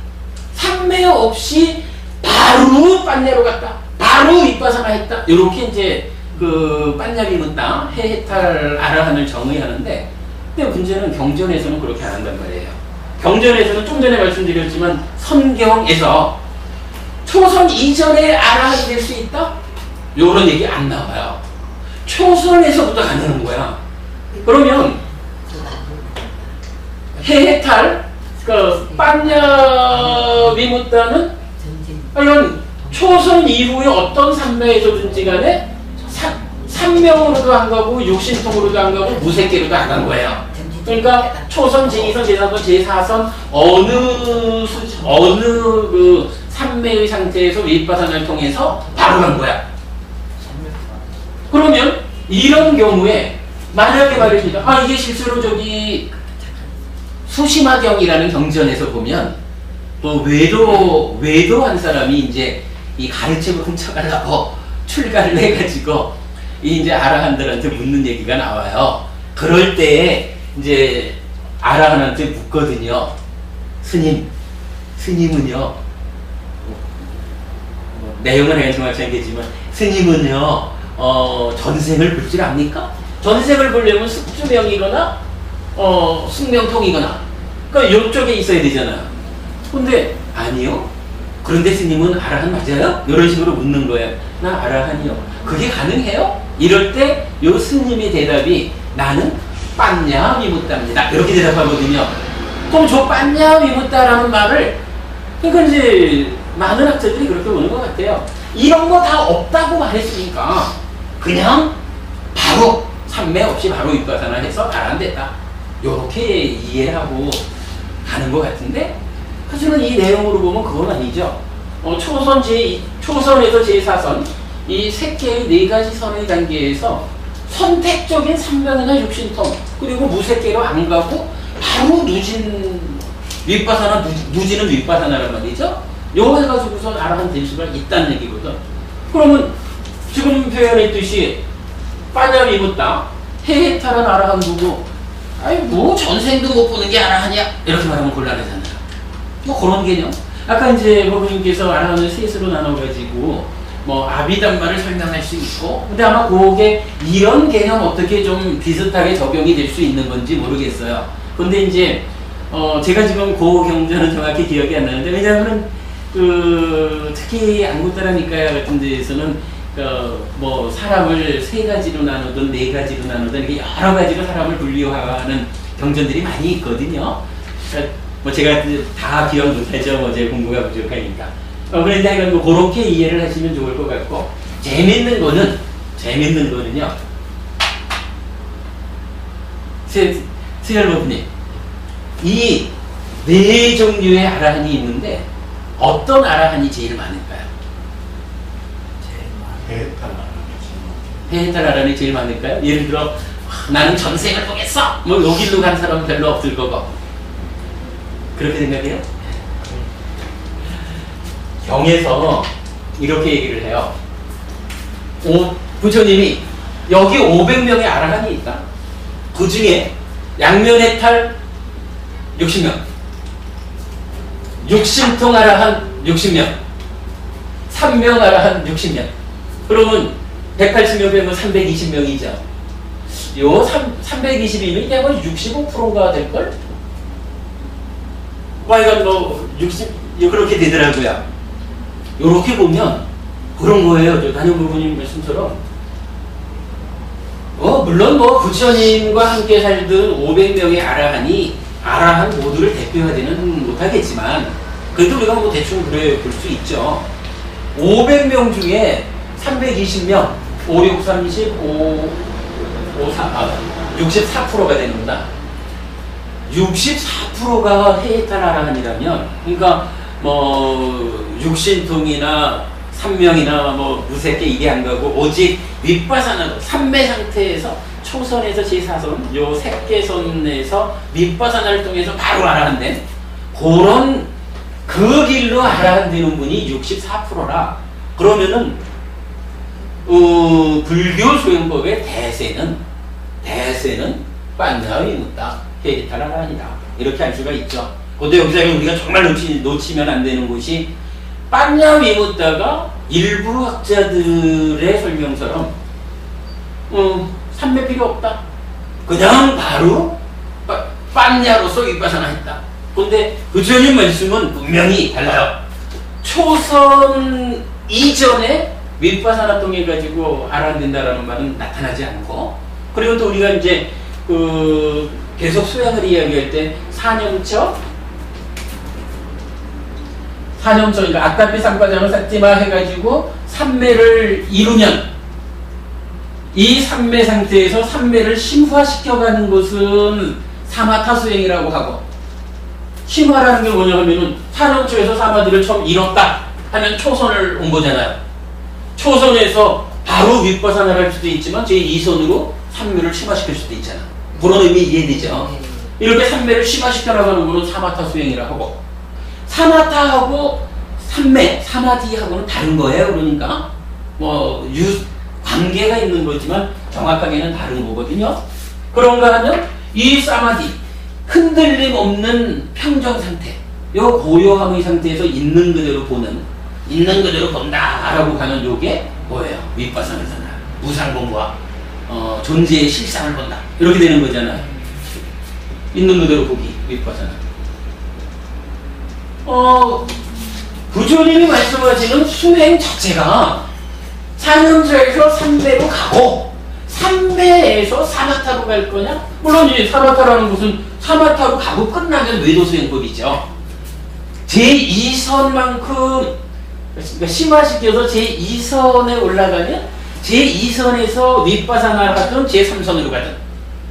바로 빠냐로 갔다, 바로 윗바사나 했다 이렇게 이제 그 빠냐 미무따 해탈 아라한을 정의하는데, 근데 문제는 경전에서는 그렇게 안 한단 말이에요. 경전에서는 좀 전에 말씀드렸지만 선경에서 초선 이전에 아라한이 될 수 있다? 요런 얘기 안 나와요. 초선에서부터 가능한 거야. 그러면 해해탈, 그 빠냐 미무따는 이런 초선 이후에 어떤 삼매에서든지 간에 삼명으로도 안 가고 육신통으로도 안 가고 무색계로도 안 간 거예요. 그러니까 초선, 제2선, 제3선, 제4선 어느 그 삼매의 상태에서 윗바사나를 통해서 바로 간 거야. 그러면 이런 경우에 만약에 말입니다. 이게 실제로 저기 수심화경이라는 경전에서 보면 또 외도한 사람이 이제 이 가르침을 훔쳐가려고 출가를 해가지고 이제 아라한들한테 묻는 얘기가 나와요. 그럴 때에 이제 아라한한테 묻거든요. 스님은요, 내용은 내가 정확히 알겠지만, 스님은요, 전생을 볼 줄 압니까? 전생을 보려면 숙주명이거나, 숙명통이거나, 그러니까 요쪽에 있어야 되잖아요. 근데, 아니요. 그런데 스님은 아라한 맞아요? 이런 식으로 묻는 거예요. 나 아라한이요. 그게 가능해요? 이럴 때, 요 스님의 대답이, 나는 빠냐 미무따입니다. 이렇게 대답하거든요. 그럼 저 빠냐 미무따라는 말을, 그러니까 이제 많은 학자들이 그렇게 보는 것 같아요. 이런 거 다 없다고 말했으니까 그냥 바로 삼매 없이 바로 윗바사나 해서 아라한 됐다. 요렇게 이해하고 가는 것 같은데, 사실은 이 내용으로 보면 그건 아니죠. 초선에서 제4선, 이 색계의 네 가지 선의 단계에서 선택적인 삼명이나 육신통 그리고 무색계로 안 가고 바로 누진 윗바사나 누지는 윗바사나란 말이죠. 요거 해가지고서 아라한 될 수가 있다는 얘기거든. 그러면 지금 표현했듯이 빠냐 입었다 해해탈한 아라한 누구 아니 뭐 전생도 못 보는 게 아라하냐 이렇게 말하면 곤란하잖아요. 뭐 그런 개념. 아까 이제 법부님께서 아라한을 셋으로 나눠가지고 뭐 아비담마를 설명할 수 있고 근데 아마 그게 이런 개념 어떻게 좀 비슷하게 적용이 될 수 있는 건지 모르겠어요. 근데 이제 제가 지금 그 경전은 정확히 기억이 안 나는데 왜냐하면 특히 안구따라 니까야 같은 데에서는 뭐 사람을 세 가지로 나누든 네 가지로 나누든 이렇게 여러 가지로 사람을 분류하는 경전들이 많이 있거든요. 그러니까 뭐 제가 다 기억 못하죠. 뭐 제 공부가 부족하니까. 그런데 하여간 뭐 그렇게 이해를 하시면 좋을 것 같고 재밌는 거는요. 세열법님 이 네 종류의 아라한이 있는데 어떤 아라한이 제일 많을까요? 해해탈 아라한이 제일 많을까요? 예를 들어 나는 전생을 보겠어! 뭐 여길로 간 사람은 별로 없을 거고 그렇게 생각해요? 경에서 이렇게 얘기를 해요. 부처님이 여기 500명의 아라한이 있다. 그 중에 양면해탈 60명, 육신통 아라한 60명, 삼명 아라한 60명. 그러면 180명 빼면 320명이죠. 요 320이면 이게 뭐 65%가 될걸? 이건 뭐 60, 그렇게 되더라고요. 요렇게 보면 그런 거예요. 단영 부부님 말씀처럼. 물론 뭐 부처님과 함께 살던 500명의 아라한이 아라한 모두를 대표하지는 못하겠지만 그래도 우리가 뭐 대충 그래 볼 수 있죠. 500명 중에 320명, 5, 6, 30, 64%가 되는구나. 64%가 해해탈 아라한이라면, 그러니까 뭐 육신통이나 삼명이나 뭐 무색계 이게 안 가고 오직 윗바사나로 삼매 상태에서 초선에서 제4선, 요 색계선에서 윗바사나를 통해서 바로 아라한된 그런 그 길로 아라한되는 분이 64%라. 그러면은 불교 소용법의 대세는 반자위무다 해해탈 아라한이다. 이렇게 할 수가 있죠. 근데 여기서 우리가 정말 놓치면 안 되는 것이 빠냐위무다가 일부 학자들의 설명처럼 삼매 필요 없다. 그냥 바로 빠냐로서 윗바사나 했다. 근데 부처님 말씀은 분명히 달라요. 초선 이전에 윗바사나 통해 가지고 아라한된다라는 말은 나타나지 않고 그리고 또 우리가 이제 계속 수양을 이야기할 때 사념처 그러니까 아까피 삼과장을 삭지마 해가지고 삼매를 이루면 이 삼매 상태에서 삼매를 심화시켜가는 것은 사마타 수행이라고 하고 심화라는 게 뭐냐 하면은 사념처에서 사마디를 처음 이뤘다 하면 초선을 온 거잖아요. 초선에서 바로 윗바사나를 할 수도 있지만 제2선으로 삼매를 심화시킬 수도 있잖아. 그런 의미 이해되죠? 이렇게 삼매를 심화시켜 나가는 거는 사마타 수행이라고 하고 사마타하고 삼매, 사마디하고는 다른 거예요. 그러니까 뭐 관계가 있는 거지만 정확하게는 다른 거거든요. 그런가 하면 이 사마디 흔들림 없는 평정 상태, 요 고요함의 상태에서 있는 그대로 본다라고 하는 요게 뭐예요? 윗바사나잖아. 무상공과 존재의 실상을 본다. 이렇게 되는 거잖아요. 있는 그대로 보기, 윗바사나. 부처님이 말씀하시는 수행 자체가 사념처에서 삼매로 가고 삼매에서 사마타로 갈 거냐? 물론 이 사마타라는 것은 사마타로 가고 끝나면 외도수행법이죠. 제2선만큼 그러니까 심화시켜서 제2선에 올라가면 제2선에서 윗바사나 가든 제3선으로 가든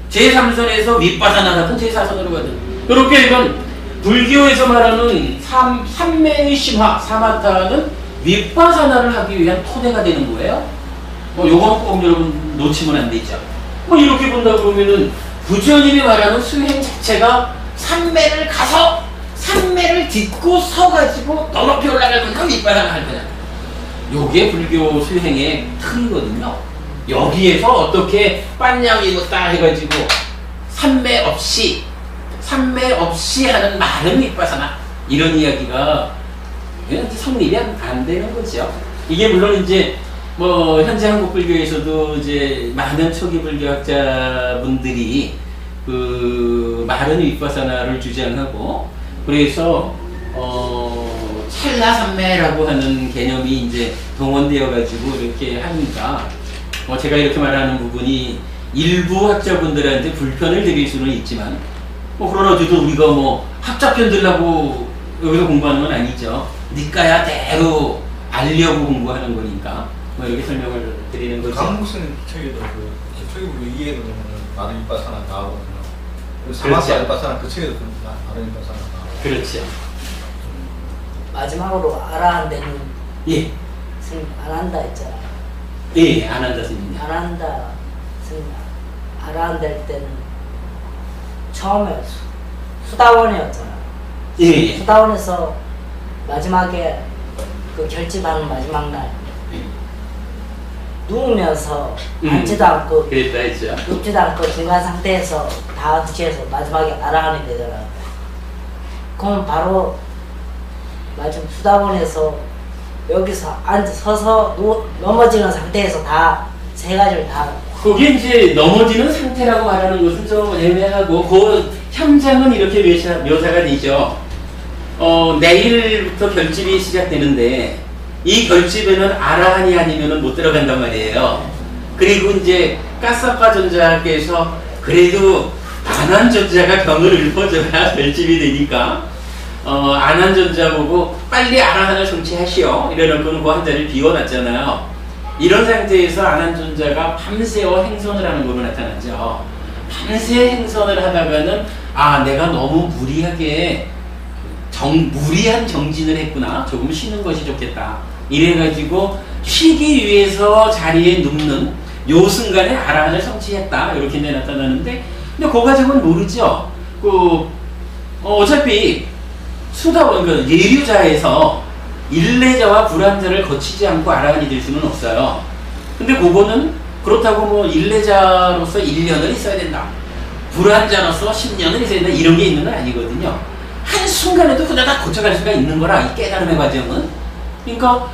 제3선에서 윗바사나 가든 제4선으로 가든 이렇게 이건 불교에서 말하는 삼매의 심화, 사마타는 윗바사나를 하기 위한 토대가 되는 거예요. 뭐 요건 꼭 여러분 놓치면 안 되죠. 뭐 이렇게 본다 그러면은 부처님이 말하는 수행 자체가 산매를 가서 산매를 딛고 서가지고 더 높이 올라갈 거냐 윗바사나 할 거냐. 요게 불교 수행의 틀이거든요. 여기에서 어떻게 빤냥이 딱 해가지고 산매 없이 하는 많은 윗바사나 이런 이야기가 성립이 안 되는 거죠. 이게 물론 이제 뭐 현재 한국 불교에서도 이제 많은 초기 불교학자분들이 그 많은 윗바사나를 주장하고 그래서 찰나산매라고 하는 개념이 이제 동원되어 가지고 이렇게 하니까 제가 이렇게 말하는 부분이 일부 학자분들한테 불편을 드릴 수는 있지만 그러나 어쨌든 우리가 뭐 학자편 들라고 여기서 공부하는 건 아니죠. 니까야대로 알려고 공부하는 거니까 뭐 이렇게 설명을 드리는 거죠. 강목스님 책에도 그 초기 불교 이해를 보면 많은 윗바사나 나오거든요. 그렇죠. 사마사 윗바사나 그 책에도 많은 윗바사나 나오고. 그렇죠. 마지막으로 아라한 데는 예. 스님 안 한다 했잖아. 예, 안 한다 스님. 안 한다 스님 아라한 될 때는 처음에 수다원이었잖아. 예. 수다원에서 마지막에 그 결집하는 마지막 날 누우면서 앉지도 않고 그랬다 했죠. 눕지도 않고 중간 상태에서 다 취해서 마지막에 아라한이 되잖아. 그럼 바로 마지막 수다원에서 여기서 서서 넘어지는 상태에서 다 세 가지를 다 그게 이제 넘어지는 상태라고 말하는 것은 좀 애매하고 그 현장은 이렇게 묘사가 되죠. 내일부터 결집이 시작되는데 이 결집에는 아라한이 아니면 못 들어간단 말이에요. 그리고 이제 까사파 전자께서 그래도 안한 전자가 병을 읊어줘야 결집이 되니까 안한 전자 보고 빨리 아라한을 성취하시오 이래놓고는 그 한자를 비워놨잖아요. 이런 상태에서 안한 전자가 밤새워 행선을 하는 걸로 나타나죠. 밤새 행선을 하다가는 내가 너무 무리하게 무리한 정진을 했구나. 조금 쉬는 것이 좋겠다. 이래가지고 쉬기 위해서 자리에 눕는 요 순간에 아라한을 성취했다. 이렇게 나타나는데 근데 그 과정은 모르죠. 어차피 수다원 예류자에서 일례자와 불환자를 거치지 않고 아라한이 될 수는 없어요. 근데 그거는 그렇다고 뭐 일례자로서 1년을 있어야 된다. 불환자로서 10년을 있어야 된다. 이런 게 있는 건 아니거든요. 한순간에도 그냥 다 고쳐갈 수가 있는 거라, 이 깨달음의 과정은. 그러니까,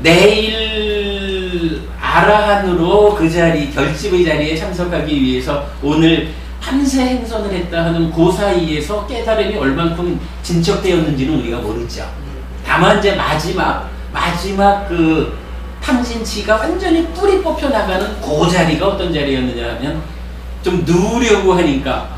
내일 아라한으로 그 자리, 결집의 자리에 참석하기 위해서 오늘 밤새 행선을 했다 하는 그 사이에서 깨달음이 얼만큼 진척되었는지는 우리가 모르죠. 다만 이제 마지막 그 탐진치가 완전히 뿌리 뽑혀 나가는 그 자리가 어떤 자리였느냐 하면 좀 누우려고 하니까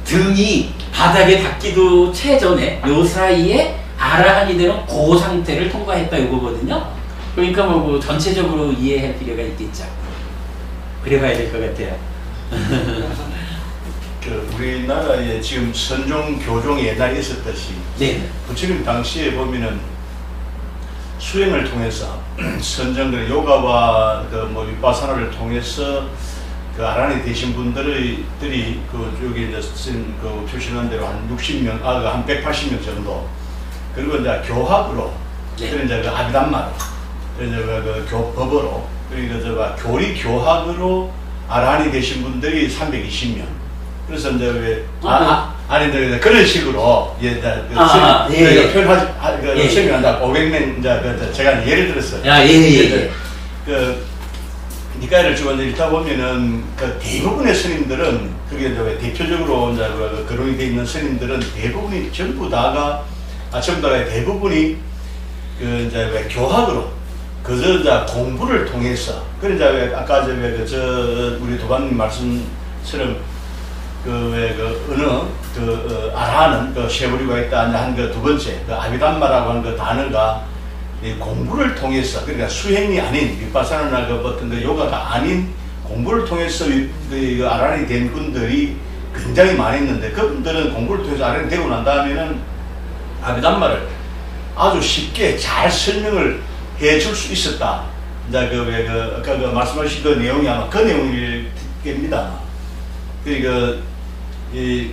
등이 바닥에 닿기도 최전에 요 사이에 아라한이 되는 그 상태를 통과했다 이거거든요. 그러니까 뭐 전체적으로 이해할 필요가 있겠죠. 그래봐야 될 것 같아요. 우리나라에 지금 선종 교종이 옛날에 있었듯이 네. 부처님 당시에 보면은 수행을 통해서 선정들 요가와 뭐 윗바사나를 통해서 그 아란이 되신 분들이 여기 그 표시한 대로 한 60명, 한 180명 정도. 그리고 이제 교합으로, 네. 그리고 이제 그 아비담마로, 그리고 이제 그 법으로, 그리고 이제 교리 교합으로 아란이 되신 분들이 320명. 그래서 이제 왜 아니 그런 식으로 표현하지 설명한다. 500명 이제 제가 예를 들었어요. 니까야를 쭉 읽다 보면은 그 대부분의 스님들은 그게 이제 대표적으로 이제 거론이 돼 있는 스님들은 대부분이 전부 다가 대부분이 그 이제 왜 교학으로 그저 이제 공부를 통해서 그래 이제 왜 아까 우리 도반님 말씀처럼 아라는 그 쉐부리가 있다 한 그 두 번째 그 아비담마라고 하는 그 단어가 공부를 통해서 그러니까 수행이 아닌 윗바사나나 그 어떤 그 요가가 아닌 공부를 통해서 그 아란이 된 분들이 굉장히 많이 있는데 그분들은 공부를 통해서 아란이 되고 난 다음에는 아비담마를 아주 쉽게 잘 설명을 해줄 수 있었다. 이제 아까 말씀하신 그 내용이 아마 그 내용일 겁니다. 그리고 이제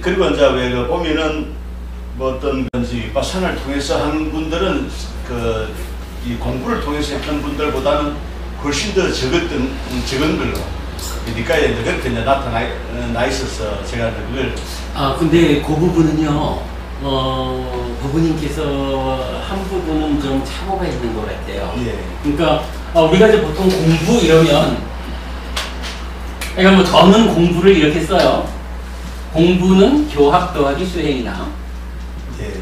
왜 보면은 뭐 어떤 윗바산을 통해서 하는 분들은 이 공부를 통해서 했던 분들보다는 훨씬 더 적은 걸로 니까에 이제 그렇게 이제 나타나 있어서 제가 그걸 근데 그 부분은요 부부님께서 한 부분은 좀 착오가 있는 것 같아요. 예. 그러니까 우리가 이제 보통 공부 이러면 그러니까 뭐 저는 공부를 이렇게 써요. 공부는 교학 더하기 수행이나 예.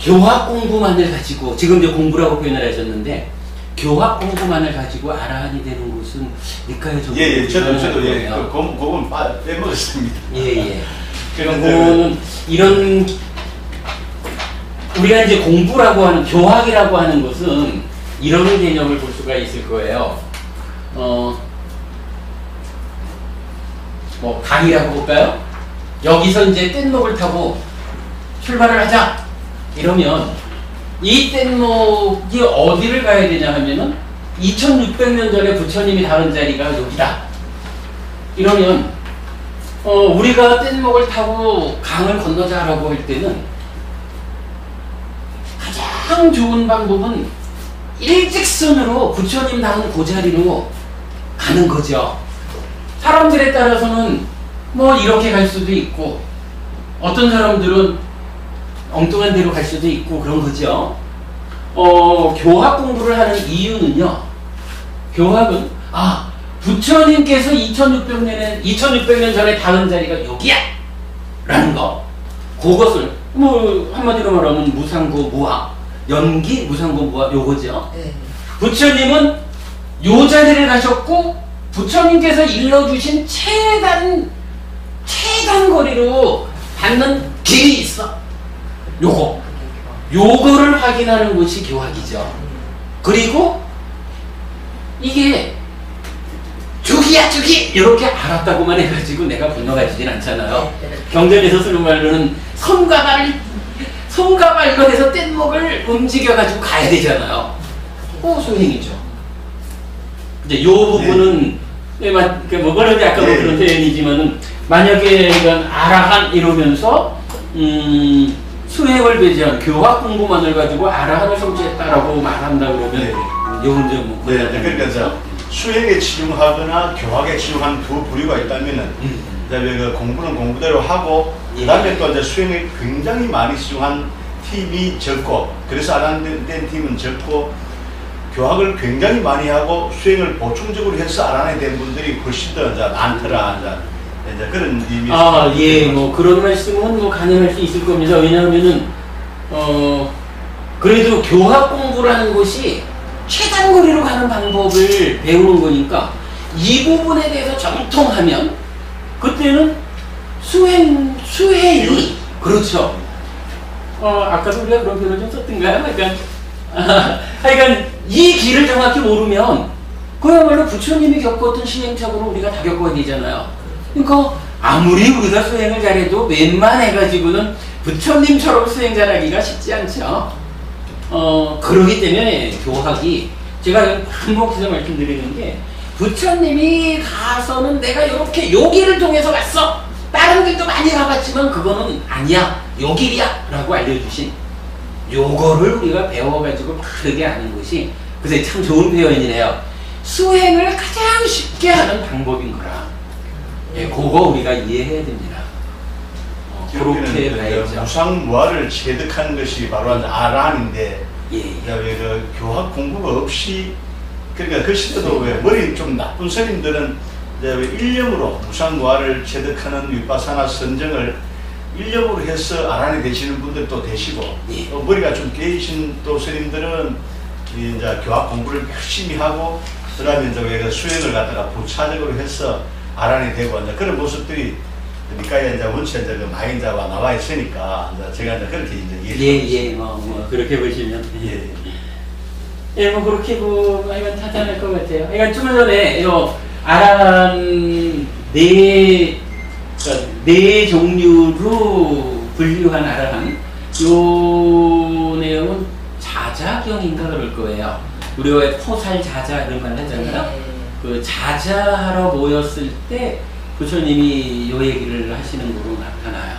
교학 공부만을 가지고 지금 이제 공부라고 표현을 하셨는데 교학 공부만을 가지고 아라한이 되는 곳은 니까에 좀 예, 저도 그건 빼먹었습니다. 예. 그러면 이런 우리가 이제 공부라고 하는 교학이라고 하는 것은 이런 개념을 볼 수가 있을 거예요. 뭐 강이라고 볼까요? 여기서 이제 뗏목을 타고 출발을 하자 이러면 이 뗏목이 어디를 가야 되냐 하면은 2600년 전에 부처님이 다른 자리가 여기다 이러면 우리가 뗏목을 타고 강을 건너자라고 할 때는 가장 좋은 방법은 일직선으로 부처님 나온 그 자리로 가는 거죠. 사람들에 따라서는 뭐 이렇게 갈 수도 있고 어떤 사람들은 엉뚱한 데로 갈 수도 있고 그런 거죠. 교학 공부를 하는 이유는요. 교학은 부처님께서 2600년 전에 닿은 자리가 여기야! 라는 거. 그것을 뭐 한마디로 말하면 무상고 무화 연기 무상고 무화 요거죠. 네. 부처님은 요 자리를 가셨고 부처님께서 일러주신 최단 거리로 닿는 길이 있어. 요거를 확인하는 것이 교학이죠. 그리고 이게 죽이야 죽이 이렇게 알았다고만 해가지고 내가 분노가 지진 않잖아요. 경전에서 쓰는 말로는 손과 발로 해서 뗏목을 움직여가지고 가야 되잖아요. 수행이죠. 이제 요 부분은 뭐 그런데 아까 뭐 그런 표현이지만은 만약에 이건 아라한 이러면서 수행을 배제한 교학 공부만을 가지고 아라한을 성취했다라고 말한다 그러면 요건 좀 뭐 그러니까 수행에 치중하거나 교학에 치중한 두 부류가 있다면은 그 공부는 공부대로 하고 그다음에 또 이제 수행에 굉장히 많이 치중한 팀이 적고 그래서 아라한 팀은 적고 교학을 굉장히 많이 하고 수행을 보충적으로 해서 아라한이 된 분들이 훨씬 더 이제 많더라 이제 그런 의미에서 예, 뭐 그런 말씀은 뭐 가능할 수 있을 겁니다. 왜냐하면은 그래도 교학 공부라는 것이 최단거리로 가는 방법을 배우는 거니까 이 부분에 대해서 정통하면 그때는 수행이 그렇죠. 아까도 우리가 그런 표현을 좀 썼던가요? 하여간 이 길을 정확히 모르면 그야말로 부처님이 겪었던 시행착오를 우리가 다 겪어야 되잖아요. 그러니까 아무리 우리가 수행을 잘해도 웬만해가지고는 부처님처럼 수행 잘하기가 쉽지 않죠. 그러기 때문에 교학이 제가 반복해서 말씀드리는 게 부처님이 가서는 내가 이렇게 요 길을 통해서 갔어. 다른 길도 많이 가봤지만 그거는 아니야. 요 길이야. 라고 알려주신 요거를 우리가 배워가지고 바르게 하는 것이 그래서 참 좋은 표현이네요. 수행을 가장 쉽게 하는 방법인 거라. 예, 그거 우리가 이해해야 됩니다. 그렇게 봐야죠. 무상무화를 체득하는 것이 바로 아라한인데 예. 그 교학 공부가 없이 그러니까 그 시대도 왜 머리 좀 나쁜 스님들은 이제 일념으로 무상무화를 체득하는 윗바사나 선정을 일념으로 해서 아라한이 되시는 분들도 되시고 예. 또 머리가 좀 깨이신 또 스님들은 이제 교학 공부를 열심히 하고 그다음에 이제 왜 수행을 갖다가 부차적으로 해서 아라한이 되고 이제 그런 모습들이 니까에 이제 원체 이제 그 마인자와 나와 있으니까 이제 제가 이제 그렇게 이제 뭐 그렇게 보시면 뭐 그렇게 하면 타탄할 것 같아요. 그러니까 좀 전에 아라한 네 그러니까 네 종류로 분류한 아라한 요 내용은 자자경인가 그럴 거예요. 우리가 왜 포살 자자 이런 말 하잖아요. 그 자자하러 모였을 때 부처님이 요 얘기를 하시는 거로 나타나요.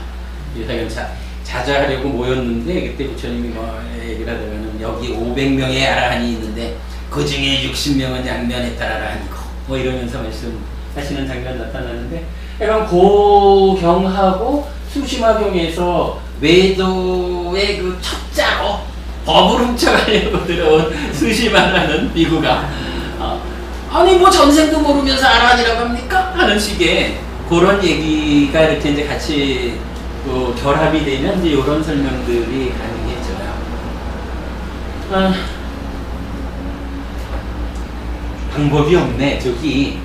그래서 자자하려고 모였는데 그때 부처님이 뭐 얘기를 하다가는 여기 500명의 아라한이 있는데 그 중에 60명은 양면에 따라라니고 뭐 이러면서 말씀하시는 장면 나타나는데 약간 고경하고 수심화경에서 외도의 그 첩자로 법을 훔쳐가려고 들어온 수심화라는 비구가 아니 뭐 전생도 모르면서 아라한이라고 합니까? 하는 식의 그런 얘기가 이렇게 이제 같이 결합이 되면 이제 이런 설명들이 가능해져요. 방법이 없네. 저기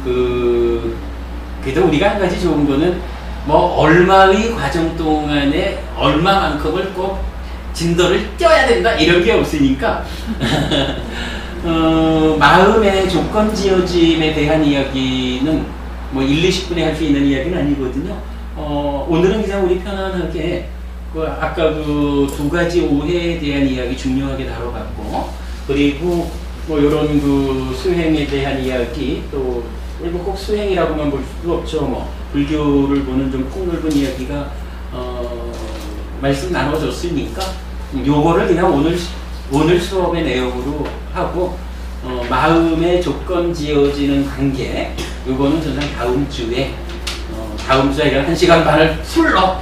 그래도 우리가 한 가지 좋은 거는 뭐 얼마의 과정 동안에 얼마만큼을 꼭 진도를 떼어야 된다 이런 게 없으니까 마음의 조건 지어짐에 대한 이야기는 뭐 1, 20분에 할 수 있는 이야기는 아니거든요. 오늘은 그냥 우리 편안하게 아까 그 두 가지 오해에 대한 이야기 중요하게 다뤄봤고, 그리고 뭐 이런 그 수행에 대한 이야기, 또 꼭 수행이라고만 볼 수도 없죠. 뭐 불교를 보는 좀 폭넓은 이야기가 말씀 나눠줬으니까 요거를 그냥 오늘 수업의 내용으로 하고 마음의 조건 지어지는 관계, 요거는 전상 다음 주에 아니라 1시간 반을 풀로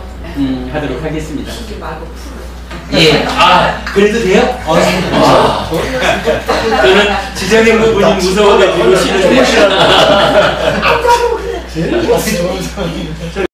하도록 하겠습니다. 쉬지 말고 풀어. 예, 그래도 돼요? 저는 지정형 부분이 무서워가지고 쉬는데. 안 가고 그래. 제일 좋은 사람이